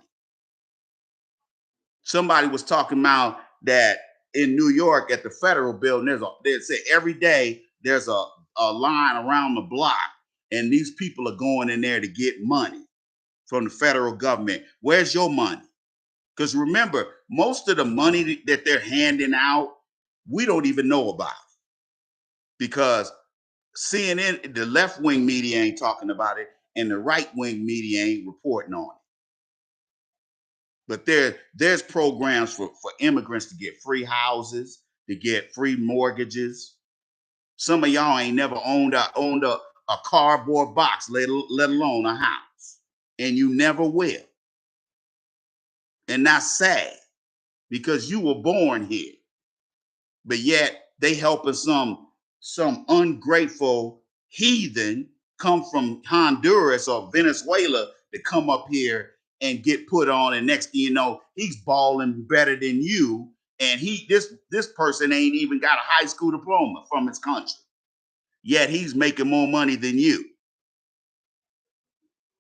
Somebody was talking about that in New York at the federal building. They say every day there's a line around the block, and these people are going in there to get money from the federal government. Where's your money? Because remember, most of the money that they're handing out, we don't even know about because CNN, the left wing media ain't talking about it, and the right wing media ain't reporting on it. But there's programs for immigrants to get free houses, to get free mortgages. Some of y'all ain't never owned a cardboard box, let alone a house, and you never will. And that's sad because you were born here, but yet they helping some ungrateful heathen come from Honduras or Venezuela to come up here and get put on, and next thing you know, he's balling better than you. And this person ain't even got a high school diploma from his country, yet he's making more money than you.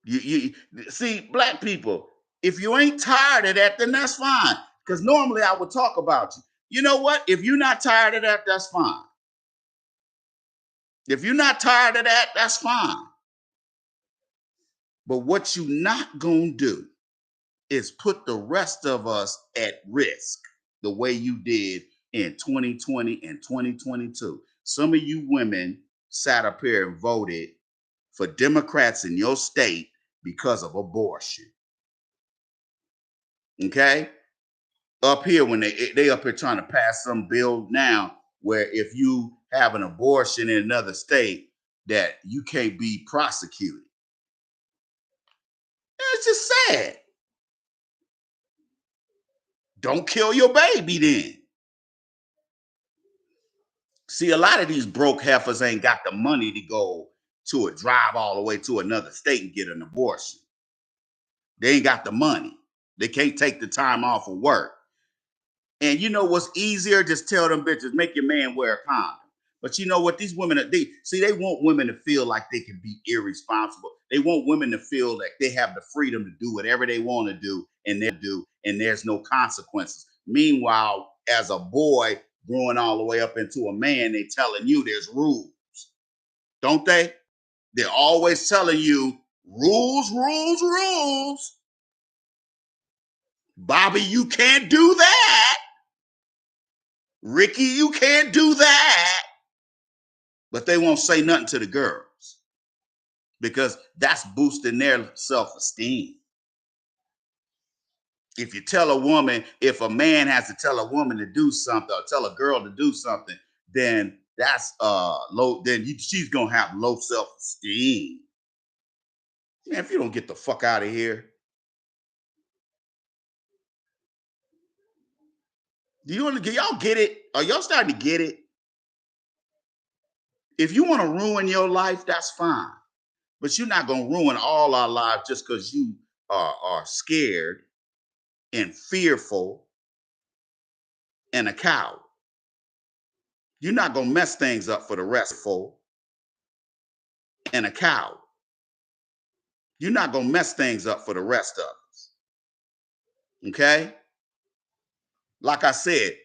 You see, black people, if you ain't tired of that, then that's fine. Because normally I would talk about you. You know what? If you're not tired of that, that's fine. If you're not tired of that, that's fine. But what you not gonna do is put the rest of us at risk the way you did in 2020 and 2022. Some of you women sat up here and voted for Democrats in your state because of abortion. Okay? Up here, when they up here trying to pass some bill now where if you have an abortion in another state, that you can't be prosecuted. It's just sad. Don't kill your baby then. See, a lot of these broke heifers ain't got the money to go to a drive all the way to another state and get an abortion. They ain't got the money. They can't take the time off of work. And you know what's easier? Just tell them bitches, make your man wear a condom. But you know what? These women, they want women to feel like they can be irresponsible. They want women to feel like they have the freedom to do whatever they want to do, and there's no consequences. Meanwhile, as a boy growing all the way up into a man, they telling you there's rules, don't they? They're always telling you rules, rules, rules. Bobby, you can't do that. Ricky, you can't do that. But they won't say nothing to the girls because that's boosting their self-esteem. If you tell a woman, if a man has to tell a woman to do something or tell a girl to do something, then that's low. She's gonna have low self-esteem. Man, if you don't get the fuck out of here, y'all get it? Are y'all starting to get it? If you want to ruin your life, that's fine. But you're not gonna ruin all our lives just because you are scared and fearful and a coward. You're not gonna mess things up for the restful and a coward. You're not gonna mess things up for the rest of us. Okay? Like I said,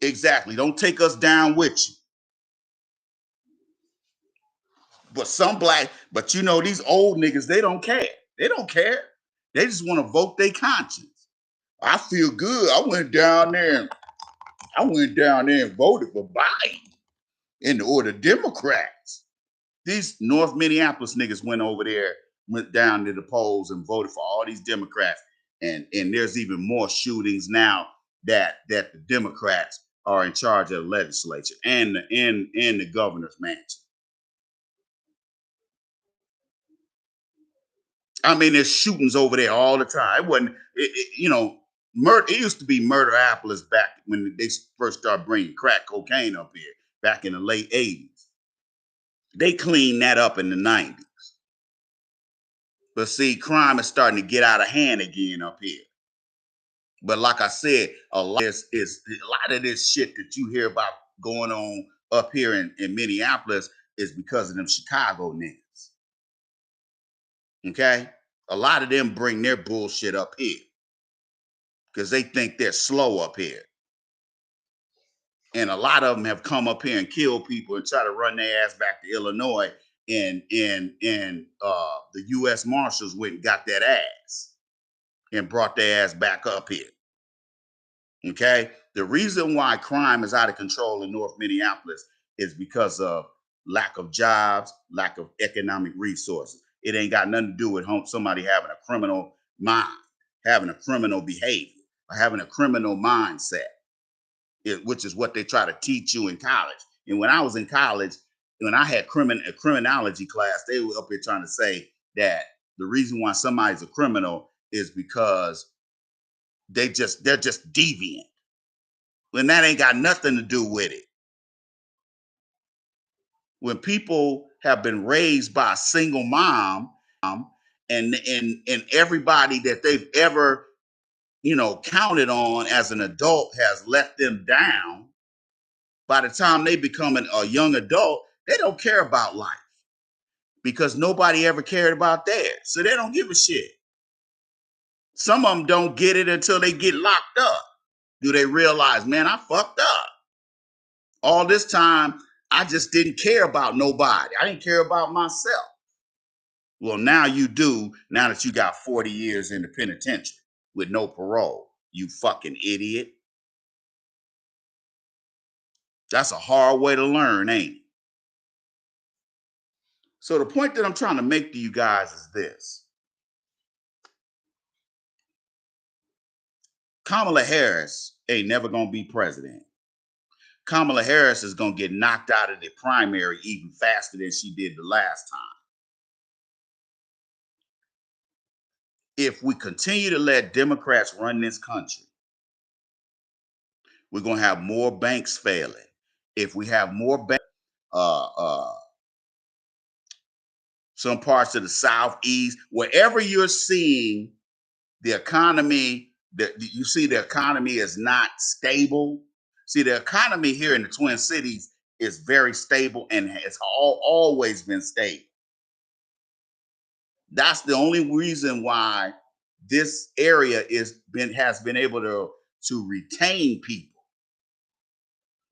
exactly. Don't take us down with you. But some black, but you know, these old niggas, they don't care. They don't care. They just want to vote their conscience. I feel good. I went down there and voted for Biden in the order Democrats. These North Minneapolis niggas went over there, went down to the polls and voted for all these Democrats. And there's even more shootings now that the Democrats are in charge of the legislature and the governor's mansion. I mean, there's shootings over there all the time. It wasn't, you know, murder. It used to be Murderopolis back when they first started bringing crack cocaine up here back in the late '80s. They cleaned that up in the '90s. But see, crime is starting to get out of hand again up here. But like I said, a lot of this shit that you hear about going on up here in Minneapolis is because of them Chicago niggas. Okay? A lot of them bring their bullshit up here because they think they're slow up here. And a lot of them have come up here and killed people and try to run their ass back to Illinois. And the U.S. Marshals went and got that ass and brought their ass back up here. Okay, the reason why crime is out of control in North Minneapolis is because of lack of jobs, lack of economic resources. It ain't got nothing to do with somebody having a criminal mind, having a criminal behavior, or having a criminal mindset. Which is what they try to teach you in college. And when I was in college, when I had a criminology class, they were up here trying to say that the reason why somebody's a criminal is because they're just deviant. When that ain't got nothing to do with it. When people have been raised by a single mom, and everybody that they've ever, counted on as an adult has let them down, by the time they become a young adult, they don't care about life because nobody ever cared about theirs. So they don't give a shit. Some of them don't get it until they get locked up. Do they realize, man, I fucked up? All this time, I just didn't care about nobody. I didn't care about myself. Well, now you do, now that you got 40 years in the penitentiary with no parole. You fucking idiot. That's a hard way to learn, ain't it? So the point that I'm trying to make to you guys is this. Kamala Harris ain't never gonna be president. Kamala Harris is gonna get knocked out of the primary even faster than she did the last time. If we continue to let Democrats run this country, we're gonna have more banks failing. If we have more banks, uh, uh, some parts of the southeast, wherever you're seeing the economy, you see the economy is not stable. See, the economy here in the Twin Cities is very stable and it's always been stable. That's the only reason why this area has been able to retain people,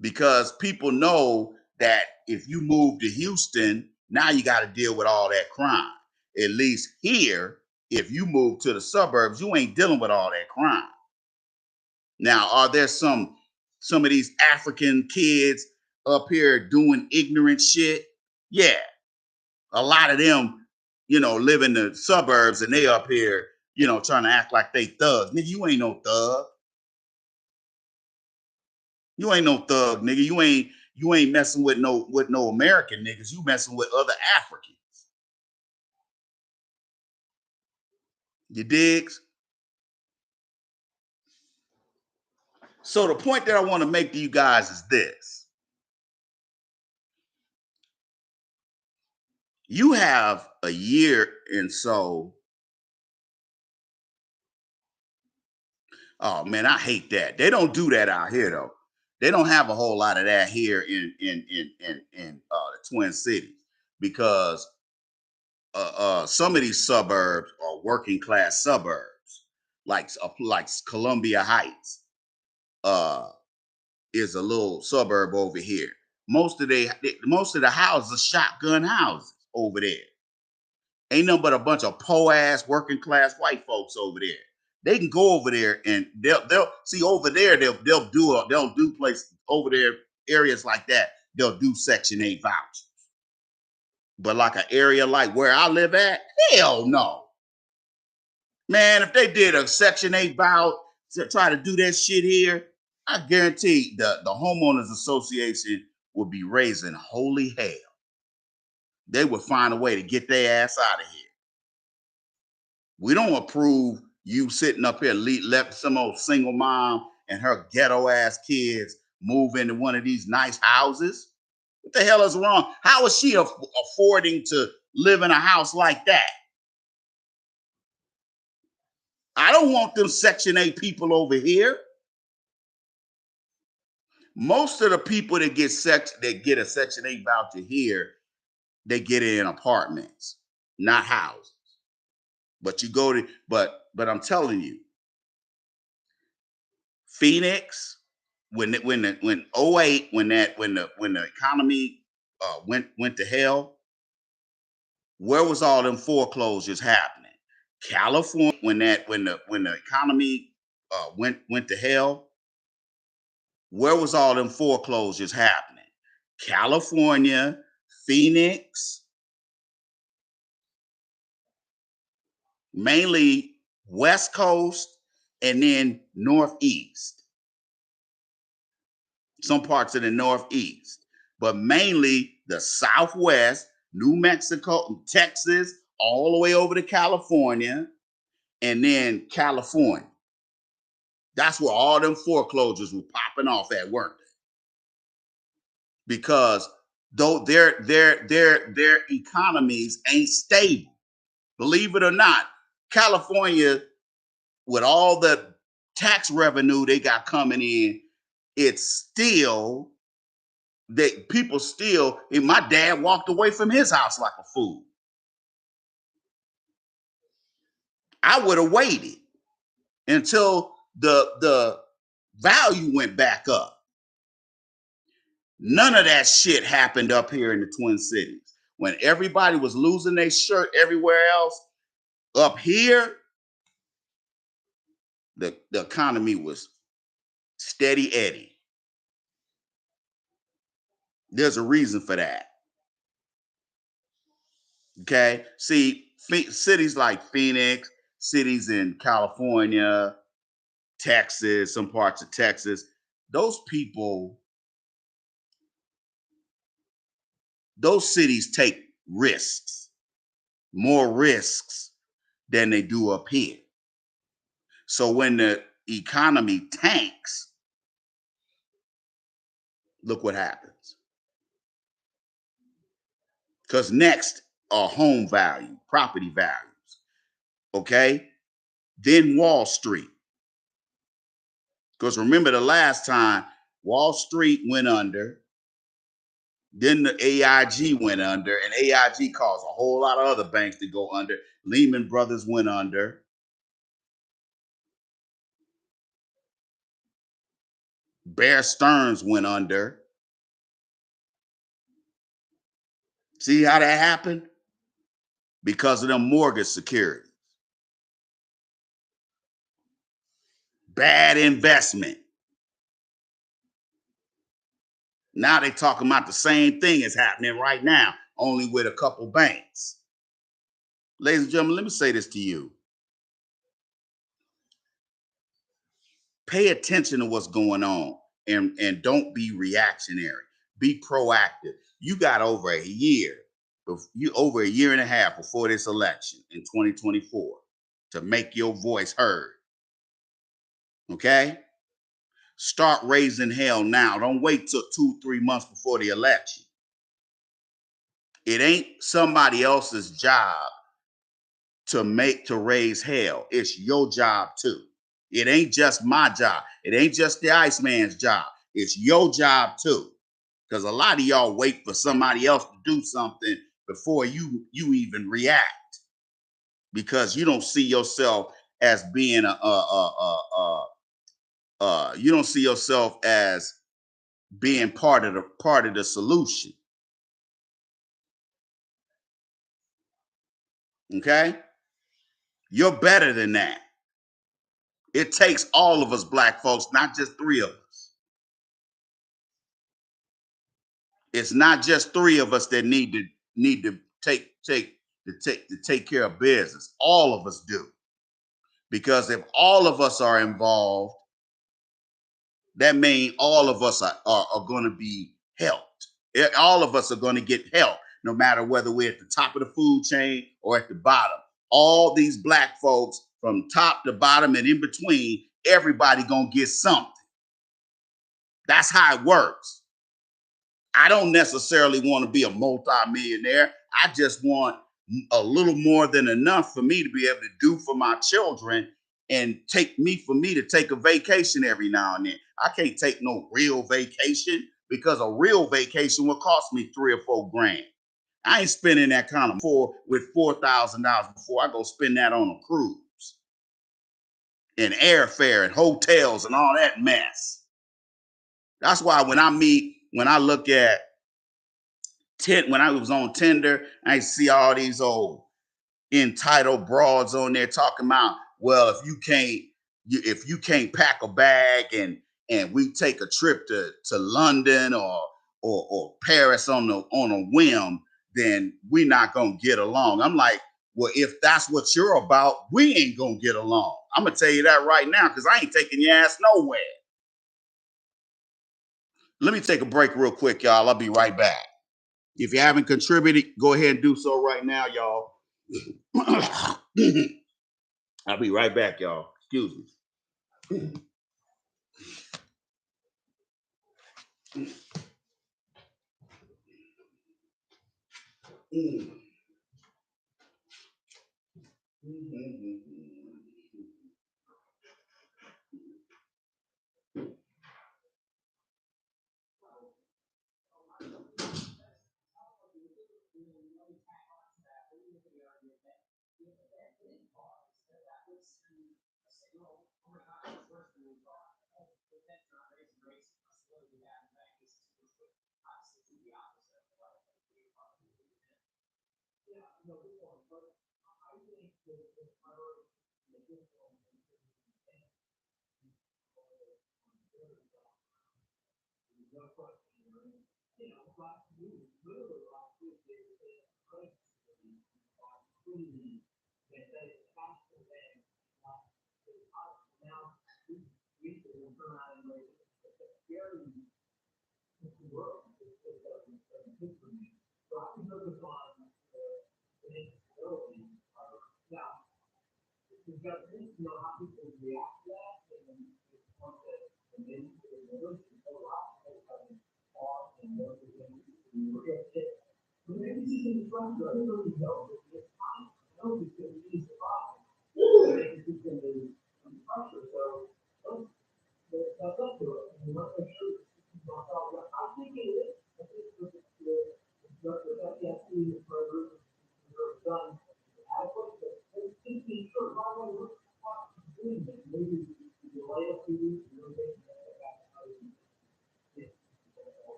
because people know that if you move to Houston, now you got to deal with all that crime. At least here, if you move to the suburbs, you ain't dealing with all that crime. Now, are there some of these African kids up here doing ignorant shit? Yeah, a lot of them, live in the suburbs and they up here, trying to act like they thugs. Nigga, you ain't no thug. You ain't no thug, nigga. You ain't messing with no American niggas. You messing with other Africans. You digs? So the point that I want to make to you guys is this. You have a year and so. Oh man, I hate that. They don't do that out here though. They don't have a whole lot of that here in the Twin Cities, because some of these suburbs are working class suburbs. like Columbia Heights, is a little suburb over here. Most of the houses are shotgun houses over there. Ain't nothing but a bunch of po ass working class white folks over there. They can go over there and they'll see over there. They'll do places over there, areas like that. They'll do Section 8 vouchers. But like an area like where I live at, hell no. Man, if they did a Section 8 vow to try to do that shit here, I guarantee the homeowners association would be raising holy hell. They would find a way to get their ass out of here. We don't approve you sitting up here left some old single mom and her ghetto ass kids move into one of these nice houses. What the hell is wrong? How is she affording to live in a house like that? I don't want them Section 8 people over here. Most of the people that get a Section 8 voucher here, they get it in apartments, not houses. But you go to, but I'm telling you, Phoenix, when '08, when the economy went to hell, where was all them foreclosures happening? California, when the economy went to hell, where was all them foreclosures happening? California, Phoenix, mainly West Coast, and then Northeast. Some parts of the Northeast, but mainly the Southwest, New Mexico, Texas, all the way over to California, and then California. That's where all them foreclosures were popping off at work. Because though their economies ain't stable. Believe it or not, California, with all the tax revenue they got coming in, it's still that people still. And my dad walked away from his house like a fool. I would have waited until the value went back up. None of that shit happened up here in the Twin Cities. When everybody was losing their shirt everywhere else, up here, the economy was steady Eddie. There's a reason for that. Okay. See, cities like Phoenix, cities in California, Texas, some parts of Texas, those people, those cities take risks, more risks than they do up here. So when the economy tanks, look what happens. Because next are home value, property values. Okay. Then Wall Street. Because remember the last time Wall Street went under, then the AIG went under, and AIG caused a whole lot of other banks to go under. Lehman Brothers went under. Bear Stearns went under. See how that happened? Because of them mortgage securities. Bad investment. Now they talking about the same thing is happening right now, only with a couple banks. Ladies and gentlemen, let me say this to you. Pay attention to what's going on and don't be reactionary. Be proactive. You got over a year, over a year and a half before this election in 2024 to make your voice heard. Okay? Start raising hell now. Don't wait till 2-3 months before the election. It ain't somebody else's job to raise hell. It's your job too. It ain't just my job. It ain't just the Iceman's job. It's your job too. Because a lot of y'all wait for somebody else to do something before you even react. Because you don't see yourself as being you don't see yourself as being part of the solution. Okay, you're better than that. It takes all of us black folks, not just three of us. It's not just three of us that need to take care of business. All of us do. Because if all of us are involved, that means all of us are going to be helped. All of us are going to get help, no matter whether we're at the top of the food chain or at the bottom. All these black folks from top to bottom and in between, everybody going to get something. That's how it works. I don't necessarily want to be a multi-millionaire. I just want a little more than enough for me to be able to do for my children and for me to take a vacation every now and then. I can't take no real vacation because a real vacation will cost me $3 or $4 grand. I ain't spending that kind of $4,000 before I go spend that on a cruise and airfare and hotels and all that mess. That's why when I look at when I was on Tinder, I see all these old entitled broads on there talking about, well, if you can't pack a bag and we take a trip to London or Paris on a whim, then we're not gonna get along. I'm like, well, if that's what you're about, we ain't gonna get along. I'm gonna tell you that right now because I ain't taking your ass nowhere. Let me take a break real quick, y'all. I'll be right back. If you haven't contributed, go ahead and do so right now, y'all. I'll be right back, y'all. Excuse me.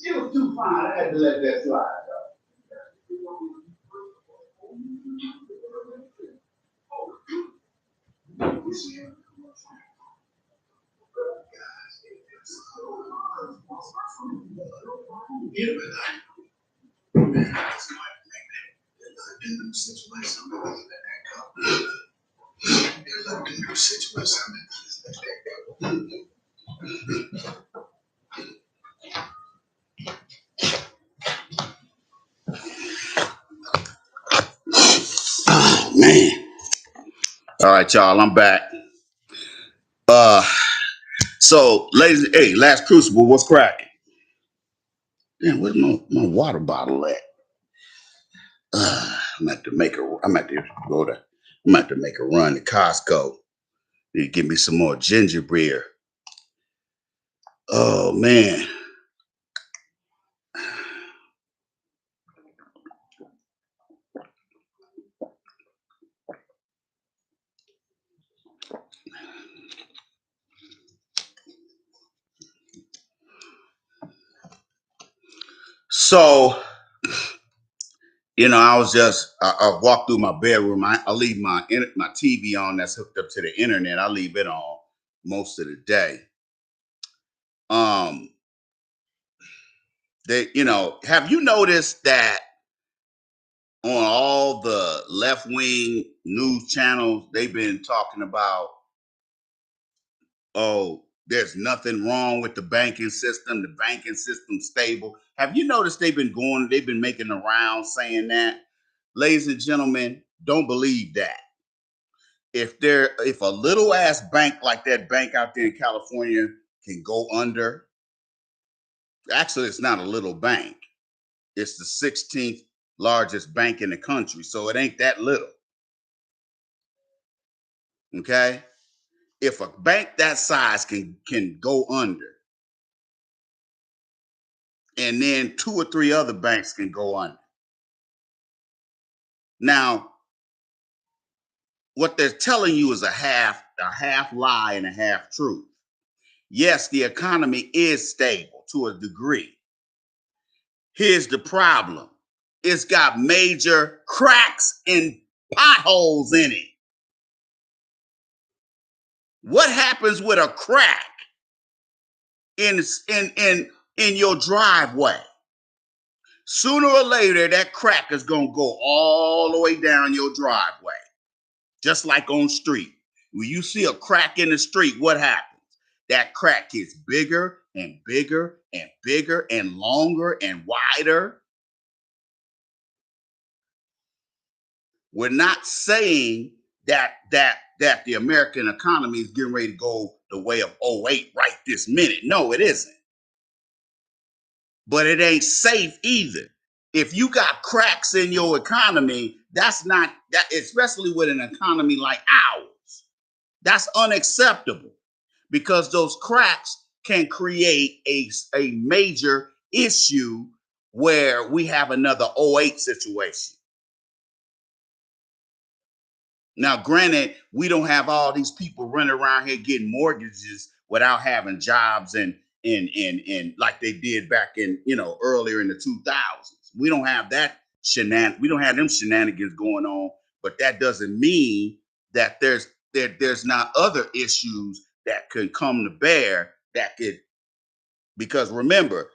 She was too fine. I had to let that slide. Man. All right, y'all. I'm back. So, ladies, hey, last crucible, what's cracking? Damn, where's my water bottle at? I'm at to make a. I'm at to go to. I'm at to make a run to Costco. Need to give me some more ginger beer. Oh man. So, I was just I walked through my bedroom. I leave my TV on that's hooked up to the internet. I leave it on most of the day. Um, have you noticed that on all the left wing news channels, they've been talking about, oh, there's nothing wrong with the banking system. The banking system's stable. Have you noticed they've been making the rounds saying that? Ladies and gentlemen, don't believe that. If a little ass bank like that bank out there in California can go under, actually it's not a little bank. It's the 16th largest bank in the country, so it ain't that little. Okay? If a bank that size can go under, and then two or three other banks can go under. Now, what they're telling you is a half lie and a half truth. Yes, the economy is stable to a degree. Here's the problem. It's got major cracks and potholes in it. What happens with a crack in your driveway? Sooner or later, that crack is gonna go all the way down your driveway, just like on street. When you see a crack in the street, what happens? That crack gets bigger and bigger and bigger and longer and wider. We're not saying that the American economy is getting ready to go the way of '08 right this minute. No, it isn't. But it ain't safe either. If you got cracks in your economy, that's not that, especially with an economy like ours. That's unacceptable because those cracks can create a major issue where we have another '08 situation. Now, granted, we don't have all these people running around here getting mortgages without having jobs and like they did back in, earlier in the 2000s. We don't have that we don't have them shenanigans going on, but that doesn't mean that there's not other issues that could come to bear that could, because remember,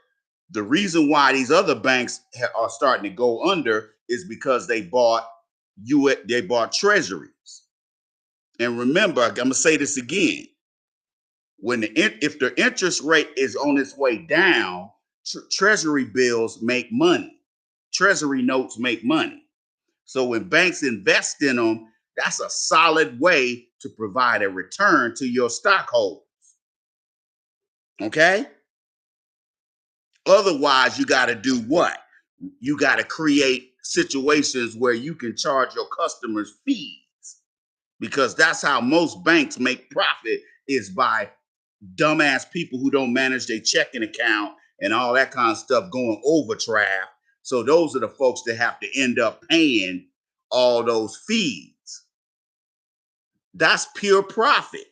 the reason why these other banks are starting to go under is because they bought treasuries. And remember, I'm gonna say this again: if the interest rate is on its way down, treasury bills make money. Treasury notes make money. So when banks invest in them, that's a solid way to provide a return to your stockholders. Okay. Otherwise, you got to do what? You got to create situations where you can charge your customers fees, because that's how most banks make profit, is by dumbass people who don't manage their checking account and all that kind of stuff going overdraft. So those are the folks that have to end up paying all those fees. That's pure profit.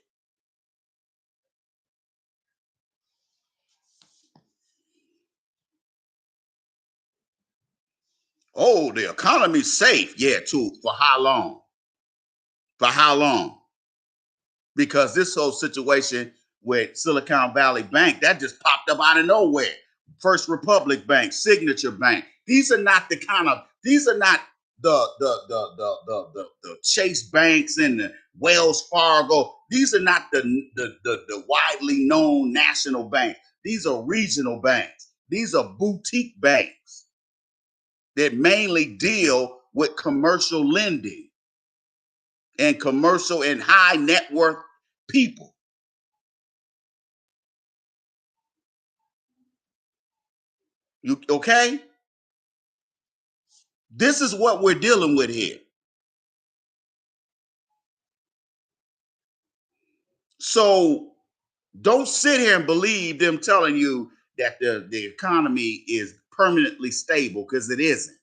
Oh, the economy's safe. Yeah, too. For how long? For how long? Because this whole situation with Silicon Valley Bank, that just popped up out of nowhere. First Republic Bank, Signature Bank. These are not the Chase Banks and the Wells Fargo. These are not the widely known national banks. These are regional banks. These are boutique banks that mainly deal with commercial lending and commercial and high net worth people. You okay? This is what we're dealing with here. So don't sit here and believe them telling you that the economy is permanently stable, because it isn't.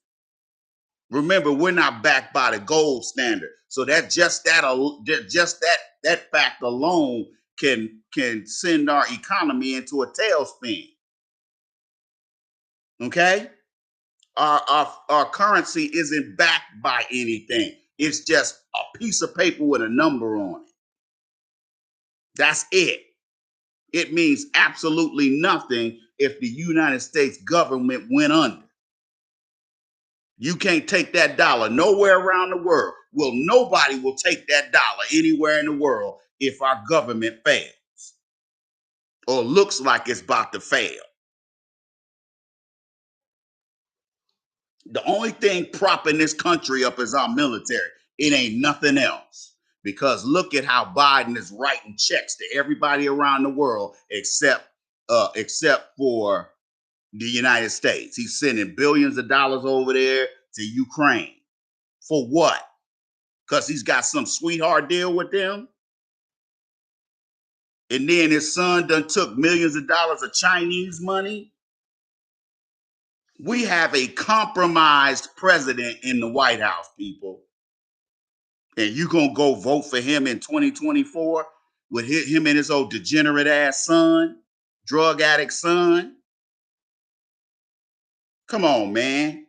Remember, we're not backed by the gold standard. So that fact alone can send our economy into a tailspin. Okay? Our currency isn't backed by anything. It's just a piece of paper with a number on it. That's it. It means absolutely nothing if the United States government went under. You can't take that dollar nowhere around the world. Well, nobody will take that dollar anywhere in the world if our government fails or looks like it's about to fail. The only thing propping this country up is our military. It ain't nothing else. Because look at how Biden is writing checks to everybody around the world except for the United States. He's sending billions of dollars over there to Ukraine. For what? Because he's got some sweetheart deal with them. And then his son done took millions of dollars of Chinese money. We have a compromised president in the White House, people. And you gonna go vote for him in 2024 with him and his old degenerate ass son, drug addict son? Come on, man.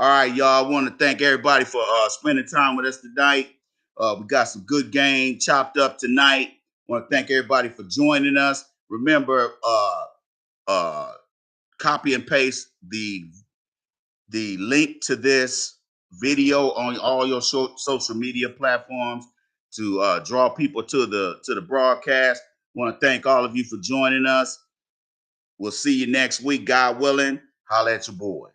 All right, y'all. I want to thank everybody for spending time with us tonight. We got some good game chopped up tonight. I want to thank everybody for joining us. Remember, copy and paste the link to this video on all your social media platforms to draw people to the broadcast. I want to thank all of you for joining us. We'll see you next week, God willing. Holla at your boy.